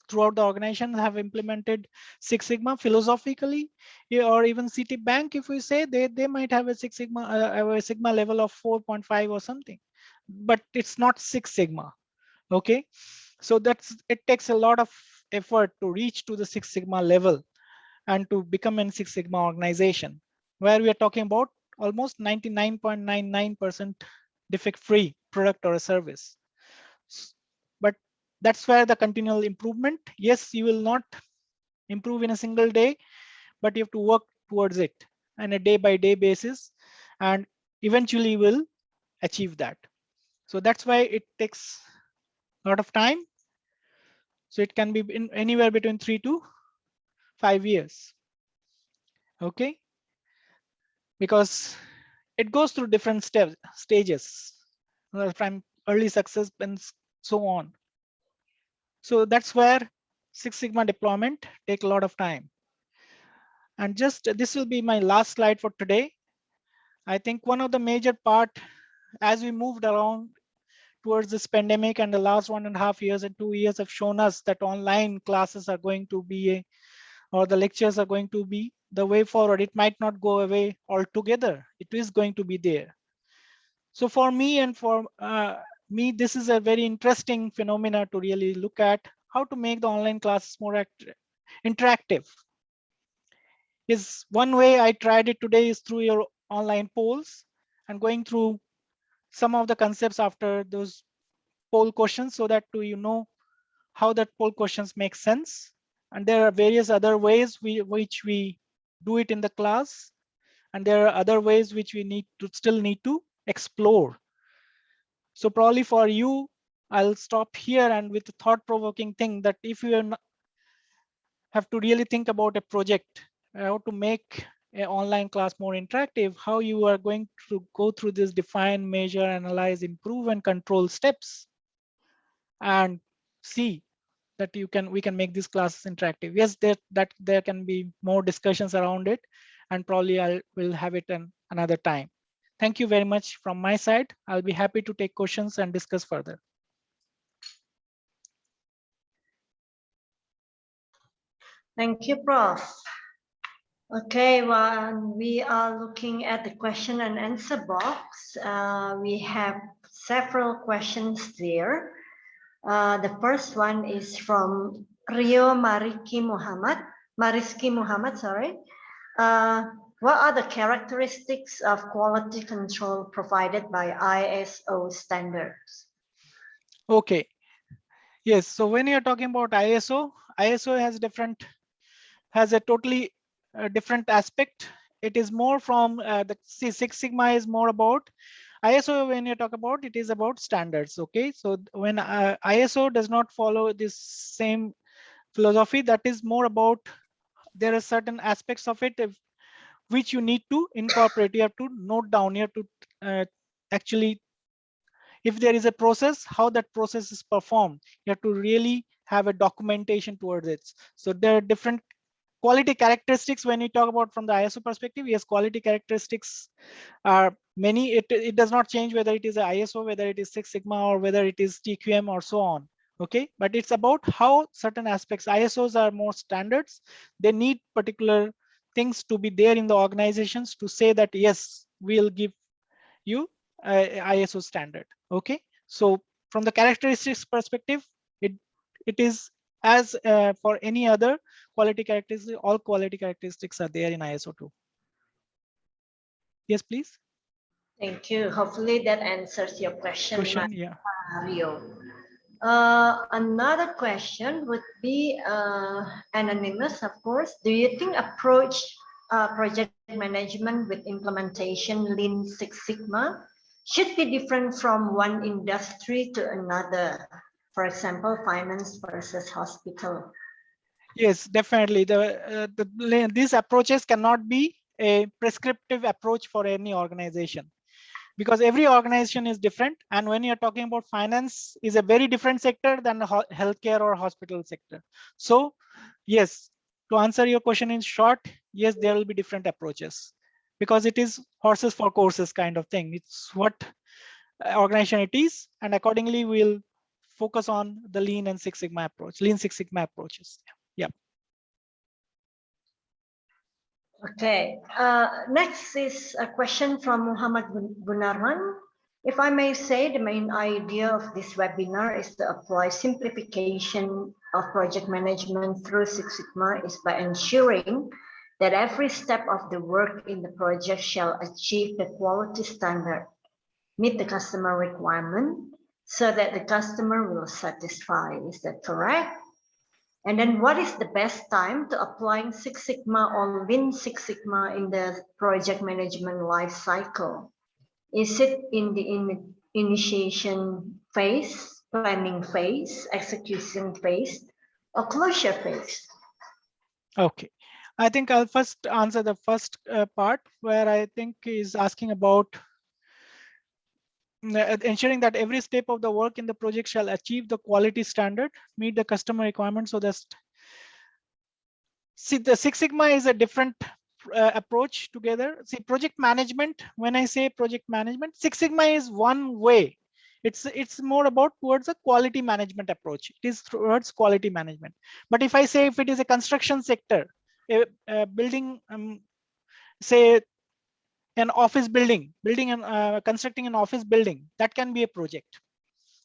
throughout the organization have implemented Six Sigma philosophically, or even Citibank, if we say, they might have a Six Sigma, a Sigma level of 4.5 or something, but it's not Six Sigma. Okay, so it takes a lot of effort to reach to the Six Sigma level and to become a Six Sigma organization, where we are talking about almost 99.99% defect-free product or a service. But that's where the continual improvement. Yes, you will not improve in a single day, but you have to work towards it on a day-by-day basis, and eventually you will achieve that. So that's why it takes a lot of time. So it can be in anywhere between 3 to 5 years. Okay, because it goes through different stages, from early success and so on. So that's where Six Sigma deployment take a lot of time. And just this will be my last slide for today. I think one of the major part, as we moved around towards this pandemic, and the last 1.5 years and 2 years have shown us that online classes are going to be or the lectures are going to be the way forward. It might not go away altogether. It is going to be there. So for me and for me, this is a very interesting phenomena to really look at, how to make the online classes more interactive. Is one way I tried it today is through your online polls and going through some of the concepts after those poll questions, so that you know how that poll questions make sense. And there are various other ways which we do it in the class, and there are other ways which we still need to explore. So probably for you, I'll stop here, and with the thought-provoking thing that if you have to really think about a project, how to make an online class more interactive, how you are going to go through this define, measure, analyze, improve, and control steps, and see that we can make these classes interactive. Yes, there can be more discussions around it, and probably will have it another time. Thank you very much from my side. I'll be happy to take questions and discuss further. Thank you, Prof. Okay, well, we are looking at the question and answer box. We have several questions there. The first one is from Rio Mariski Muhammad, sorry. What are the characteristics of quality control provided by ISO standards? Okay. Yes. So when you're talking about ISO has a totally different aspect. it is more from the Six Sigma is more about ISO. When you talk about it is about standards. Okay, so when ISO does not follow this same philosophy, that is more about there are certain aspects of it which you need to incorporate. You have to note down. You have to actually, if there is a process, how that process is performed, you have to really have a documentation towards it. So there are different quality characteristics when you talk about from the ISO perspective. Yes, quality characteristics are many. It does not change whether it is a ISO, whether it is Six Sigma, or whether it is TQM or so on. Okay, but it's about how certain aspects. ISOs are more standards. They need particular things to be there in the organizations to say that yes, we'll give you ISO standard. Okay, so from the characteristics perspective, it is as for any other quality characteristics. All quality characteristics are there in ISO 2. Yes, please. Thank you. Hopefully that answers your question, Yeah. Mario. Another question would be anonymous, of course. Do you think approach project management with implementation Lean Six Sigma should be different from one industry to another? For example, finance versus hospital. Yes, definitely. These approaches cannot be a prescriptive approach for any organization, because every organization is different. And when you're talking about finance is a very different sector than the healthcare or hospital sector. So yes, to answer your question in short, yes, there will be different approaches, because it is horses for courses kind of thing. It's what organization it is, and accordingly we'll focus on the Lean and Six Sigma approach, Lean Six Sigma approaches. Yeah. Okay, next is a question from Muhammad Bunarman. If I may say, the main idea of this webinar is to apply simplification of project management through Six Sigma is by ensuring that every step of the work in the project shall achieve the quality standard, meet the customer requirement, so that the customer will satisfy. Is that correct? And then what is the best time to applying Six Sigma or Lean Six Sigma in the project management life cycle? Is it in the initiation phase, planning phase, execution phase, or closure phase? Okay, I think I'll first answer the first part, where I think is asking about ensuring that every step of the work in the project shall achieve the quality standard, meet the customer requirements. So that's, see, the Six Sigma is a different approach together. See, project management, when I say project management, Six Sigma is one way. It's more about towards a quality management approach. It is towards quality management. But if I say if it is a construction sector, a building, say an office building and constructing an office building, that can be a project.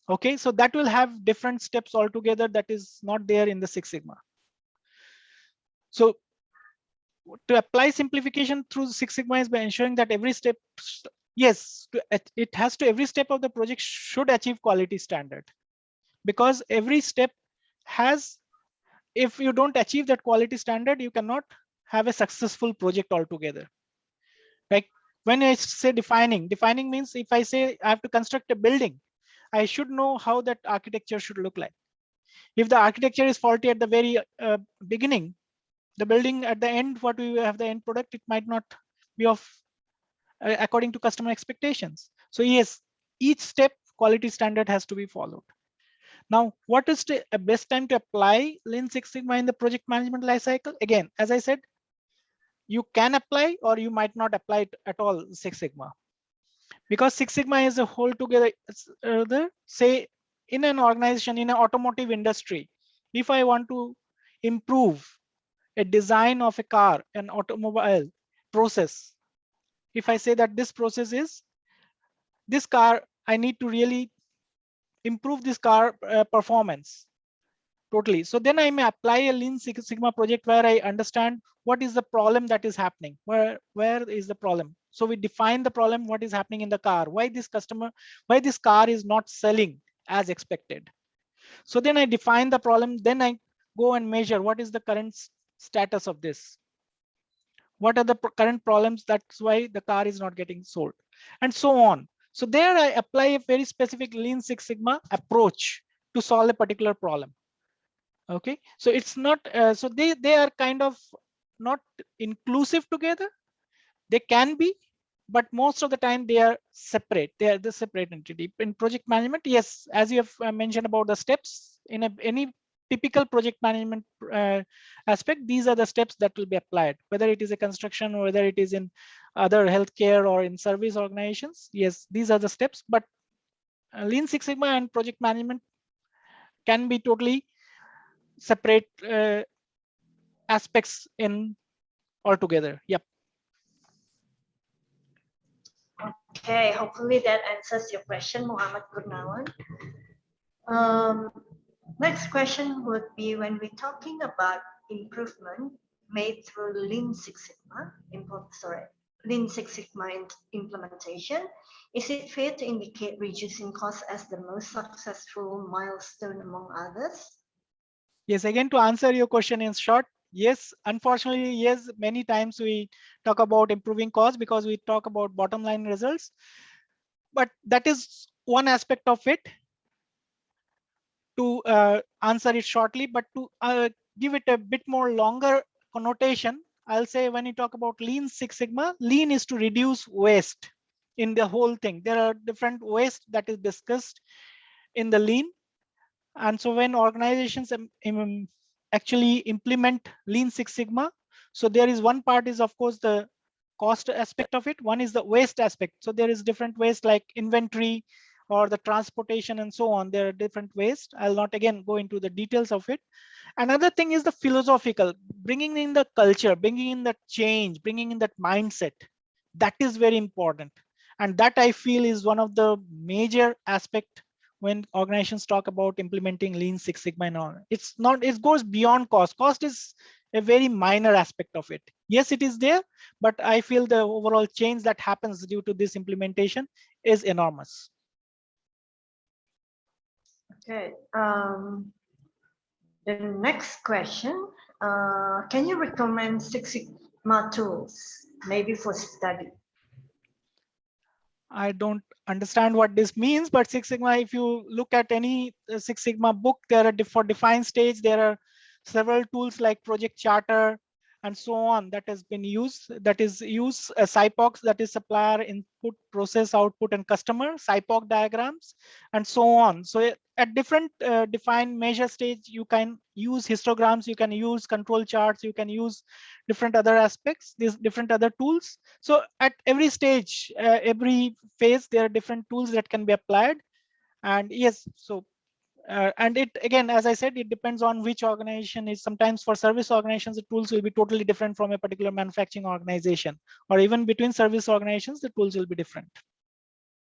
Okay, so that will have different steps altogether. That is not there in the Six Sigma. So to apply simplification through Six Sigma is by ensuring that every step, yes, it has to, every step of the project should achieve quality standard, because every step has, if you don't achieve that quality standard, you cannot have a successful project altogether. Like when I say defining means if I say I have to construct a building, I should know how that architecture should look like. If the architecture is faulty at the very beginning, the building at the end, what we have the end product, it might not be of according to customer expectations. So yes, each step quality standard has to be followed. Now, what is the best time to apply Lean Six Sigma in the project management lifecycle? Again, as I said, you can apply or you might not apply it at all, Six Sigma, because Six Sigma is a whole together. Say in an organization, in an automotive industry, if I want to improve a design of a car, an automobile process, if I say that this process is this car, I need to really improve this car performance totally. So then I may apply a Lean Six Sigma project where I understand what is the problem that is happening, where is the problem. So we define the problem, what is happening in the car, why this car is not selling as expected. So then I define the problem, then I go and measure what is the current status of this. What are the current problems? That's why the car is not getting sold, and so on. So there I apply a very specific Lean Six Sigma approach to solve a particular problem. Okay, so it's not, so they are kind of not inclusive together. They can be, but most of the time they are separate. They are the separate entity. In project management, yes, as you have mentioned about the steps, in any typical project management aspect, these are the steps that will be applied, whether it is a construction or whether it is in other healthcare or in service organizations. Yes, these are the steps, but Lean Six Sigma and project management can be totally separate aspects in altogether. Yep. Okay, hopefully that answers your question, Muhammad Gurnawan. Next question would be, when we're talking about improvement made through Lean Six Sigma, Lean Six Sigma implementation, is it fair to indicate reducing costs as the most successful milestone among others? Yes, again, to answer your question in short, yes, unfortunately, yes, many times we talk about improving costs because we talk about bottom line results, but that is one aspect of it. To answer it shortly, but to give it a bit more longer connotation, I'll say when you talk about Lean Six Sigma, Lean is to reduce waste in the whole thing. There are different waste that is discussed in the Lean. And so when organizations actually implement Lean Six Sigma, so there is one part is of course the cost aspect of it. One is the waste aspect. So there is different waste like inventory or the transportation and so on. There are different waste. I'll not again go into the details of it. Another thing is the philosophical, bringing in the culture, bringing in the change, bringing in that mindset. That is very important. And that I feel is one of the major aspect when organizations talk about implementing Lean Six Sigma and all. It's not, it goes beyond cost. Cost is a very minor aspect of it. Yes, it is there, but I feel the overall change that happens due to this implementation is enormous. Okay. The next question, can you recommend Six Sigma tools, maybe for study? I don't understand what this means, but Six Sigma, if you look at any Six Sigma book, there are for defined stage, there are several tools like Project Charter and so on that has been used. That is use SIPOCs, that is supplier input, process output, and customer SIPOC diagrams, and so on. So at different defined measure stage, you can use histograms, you can use control charts, you can use different other aspects, these different other tools. So at every stage, every phase, there are different tools that can be applied. And yes, so and it again, as I said, it depends on which organization is. Sometimes for service organizations, the tools will be totally different from a particular manufacturing organization, or even between service organizations, the tools will be different.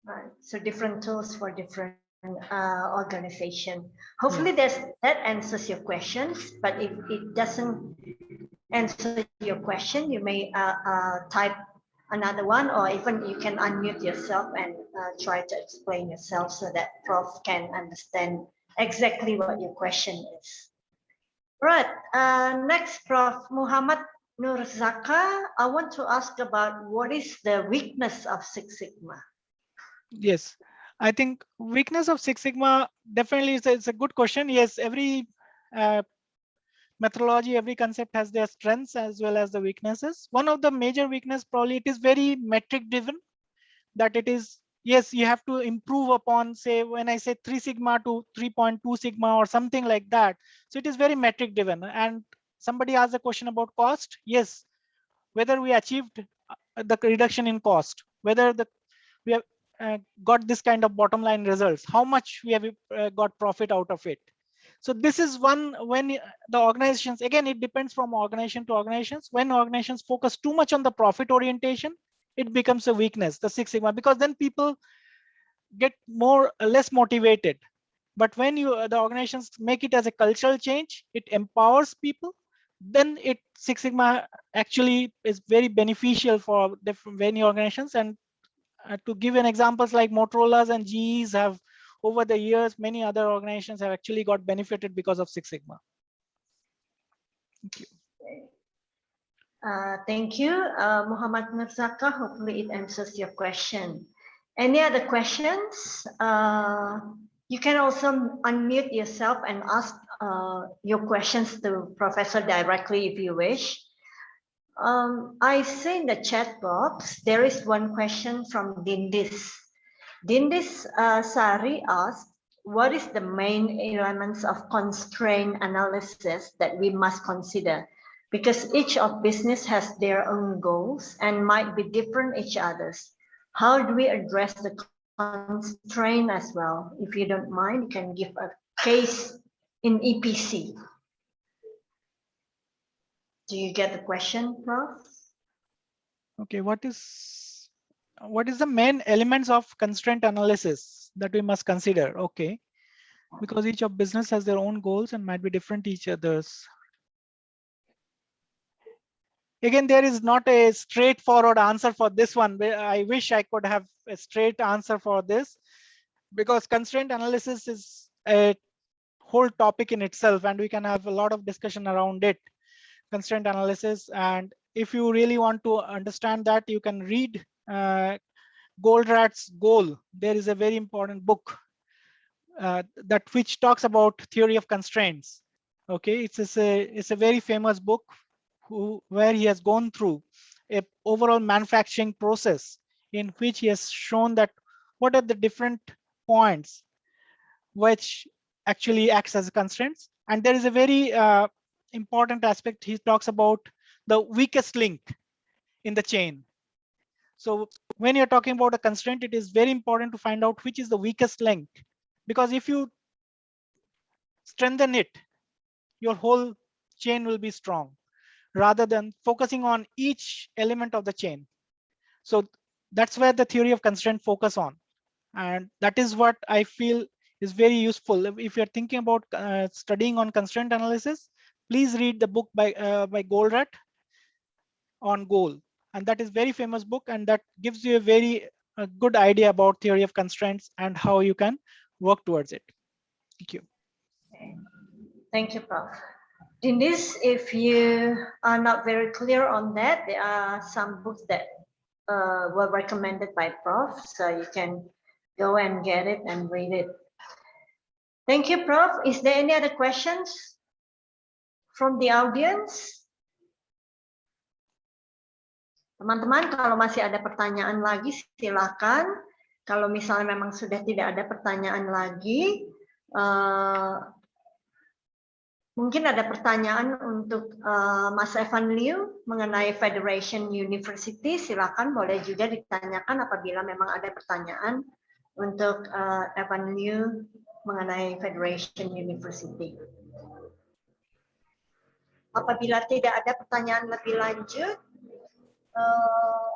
Right. So different tools for different organization. Hopefully that answers your questions, but if it doesn't answer your question, you may type another one, or even you can unmute yourself and try to explain yourself so that Prof can understand exactly what your question is. Right. Next, Prof. Muhammad Nurzaka, I want to ask about what is the weakness of Six Sigma? Yes, I think weakness of Six Sigma definitely is it's a good question. Yes, every methodology, every concept has their strengths as well as the weaknesses. One of the major weakness, probably it is very metric driven, that it is, yes, you have to improve upon, say, when I say 3 sigma to 3.2 sigma or something like that. So it is very metric driven. And somebody asked a question about cost. Yes, whether we achieved the reduction in cost, whether we have got this kind of bottom line results, how much we have got profit out of it. So this is one, when the organizations, again, it depends from organization to organizations. When organizations focus too much on the profit orientation, it becomes a weakness, the Six Sigma, because then people get less motivated. But when the organizations make it as a cultural change, it empowers people, then Six Sigma actually is very beneficial for many organizations. And to give an examples like Motorola's and GE's have, over the years, many other organizations have actually got benefited because of Six Sigma. Thank you. Thank you, Muhammad Nurzaka. Hopefully it answers your question. Any other questions? You can also unmute yourself and ask your questions to Professor directly if you wish. I see in the chat box, there is one question from Dindis. Dindis Sari asked, what is the main elements of constraint analysis that we must consider? Because each of business has their own goals and might be different each other's. How do we address the constraint as well? If you don't mind, you can give a case in EPC. Do you get the question, Prof? Okay, what is the main elements of constraint analysis that we must consider? Okay, because each of business has their own goals and might be different each other's. Again, there is not a straightforward answer for this one. I wish I could have a straight answer for this, because constraint analysis is a whole topic in itself, and we can have a lot of discussion around it. Constraint analysis, and if you really want to understand that, you can read Goldratt's Goal. There is a very important book that which talks about theory of constraints. Okay, it's a very famous book where he has gone through a overall manufacturing process in which he has shown that what are the different points which actually acts as constraints. And there is a very important aspect. He talks about the weakest link in the chain. So when you're talking about a constraint, it is very important to find out which is the weakest link, because if you strengthen it, your whole chain will be strong, rather than focusing on each element of the chain. So that's where the theory of constraint focus on. And that is what I feel is very useful. If you're thinking about studying on constraint analysis, please read the book by Goldratt on Goal. And that is very famous book, and that gives you a very good idea about theory of constraints and how you can work towards it. Thank you. Thank you, Prof. In this, if you are not very clear on that, there are some books that were recommended by Prof, so you can go and get it and read it. Thank you, Prof. Is there any other questions from the audience? Teman-teman, kalau masih ada pertanyaan lagi, silakan. Kalau misalnya memang sudah tidak ada pertanyaan lagi, mungkin ada pertanyaan untuk Mas Evan Liu mengenai Federation University. Silakan, boleh juga ditanyakan apabila memang ada pertanyaan untuk Evan Liu mengenai Federation University. Apabila tidak ada pertanyaan lebih lanjut,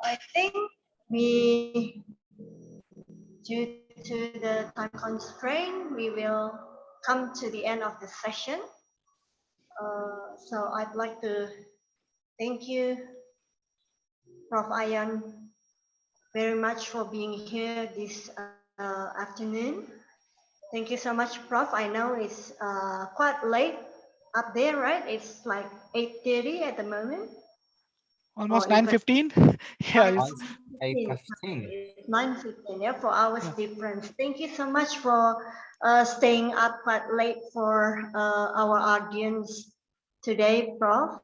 I think due to the time constraint, we will come to the end of the session. So I'd like to thank you, Prof. Ayan, very much for being here this afternoon. Thank you so much, Prof. I know it's quite late up there, right? It's like 8:30 at the moment. Almost 9:15. Yeah, it's 8:15. 9:15, yeah, 4 hours difference. Thank you so much for staying up quite late for our audience today, Prof.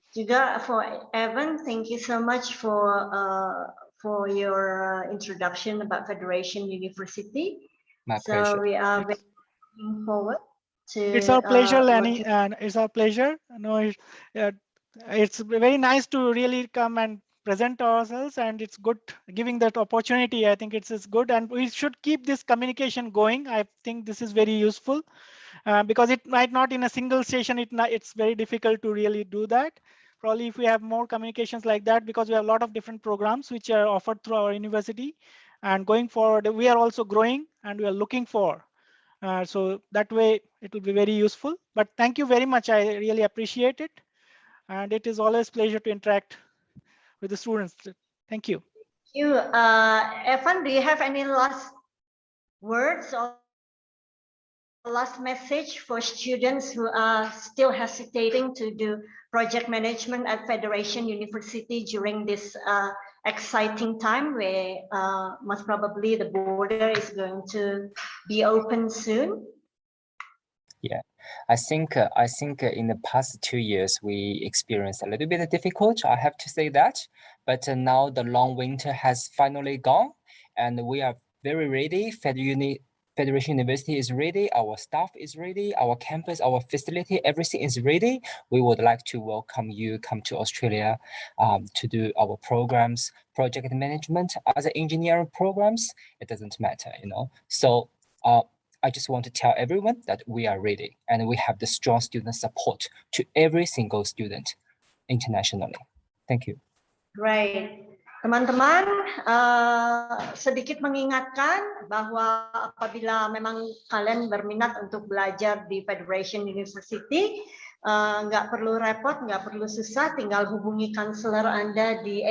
Juga for Evan, thank you so much for your introduction about Federation University. My so pleasure. We are very looking forward to. It's our pleasure, Lenny, and it's our pleasure. No, it's very nice to really come and present ourselves, and it's good giving that opportunity. I think it's good, and we should keep this communication going. I think this is very useful because it might not in a single session. It's very difficult to really do that. Probably if we have more communications like that, because we have a lot of different programs which are offered through our university, and going forward we are also growing and we are looking for. So that way it will be very useful. But thank you very much. I really appreciate it. And it is always a pleasure to interact with the students. Thank you. Thank you. Evan, do you have any last words or last message for students who are still hesitating to do project management at Federation University during this exciting time where most probably the border is going to be open soon? Yeah, I think in the past 2 years we experienced a little bit of difficult. I have to say that, but now the long winter has finally gone, and we are very ready. Federation University is ready. Our staff is ready. Our campus, our facility, everything is ready. We would like to welcome you come to Australia to do our programs, project management, other engineering programs. It doesn't matter, you know. So I just want to tell everyone that we are ready and we have the strong student support to every single student internationally. Thank you. Great. Teman-teman, sedikit mengingatkan bahwa apabila memang kalian berminat untuk belajar di Federation University, nggak perlu repot, nggak perlu susah, tinggal hubungi counselor Anda di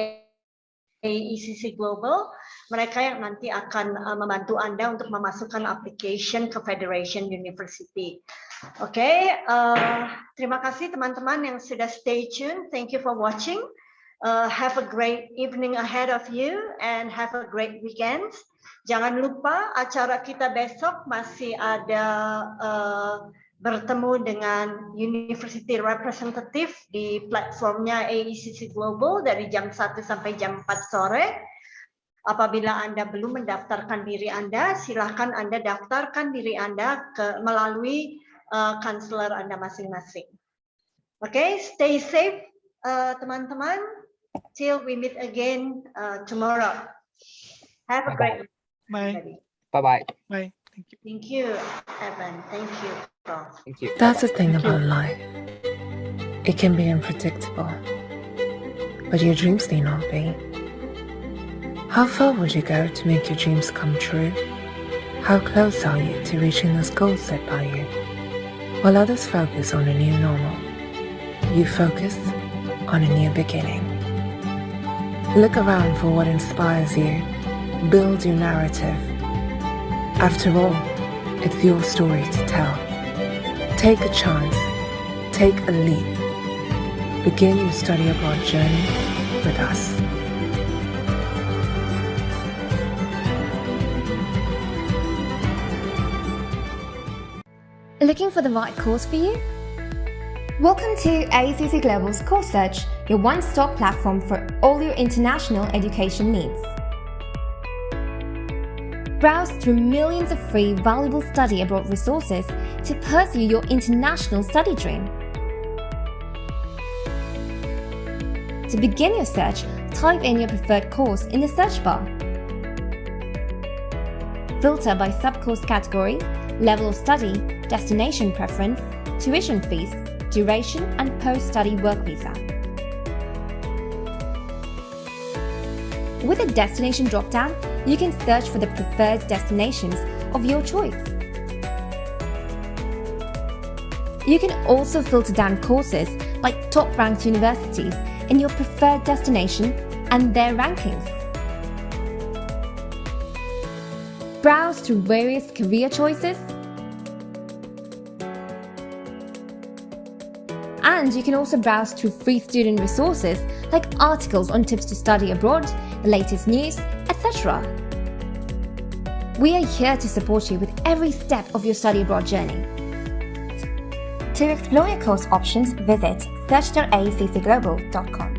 AECC Global. Mereka yang nanti akan membantu Anda untuk memasukkan application ke Federation University. Oke, terima kasih teman-teman yang sudah stay tune. Thank you for watching. Have a great evening ahead of you and have a great weekend. Jangan lupa acara kita besok masih ada bertemu dengan University Representative di platformnya AECC Global dari jam 1 sampai jam 4 sore. Apabila Anda belum mendaftarkan diri Anda, silakan Anda daftarkan diri Anda melalui counselor Anda masing-masing. Oke, stay safe teman-teman. Till we meet again tomorrow. Have a great Bye. Bye-bye. Bye. Thank you. Thank you, Evan. Thank you, Prof. Thank you. That's the Bye-bye. thing Thank you. about life. It can be unpredictable, but your dreams need not be. How far would you go to make your dreams come true? How close are you to reaching those goals set by you? While others focus on a new normal, you focus on a new beginning. Look around for what inspires you. Build your narrative. After all, it's your story to tell. Take a chance. Take a leap. Begin your study abroad journey with us. Looking for the right course for you? Welcome to AECC Global's Course Search, your one-stop platform for all your international education needs. Browse through millions of free, valuable study abroad resources to pursue your international study dream. To begin your search, type in your preferred course in the search bar. Filter by sub-course category, level of study, destination preference, tuition fees, duration and post-study work visa. With a destination drop-down, you can search for the preferred destinations of your choice. You can also filter down courses like top-ranked universities in your preferred destination and their rankings. Browse through various career choices, and you can also browse through free student resources like articles on tips to study abroad, the latest news, etc. We are here to support you with every step of your study abroad journey. To explore your course options, visit search.aecc.global.com.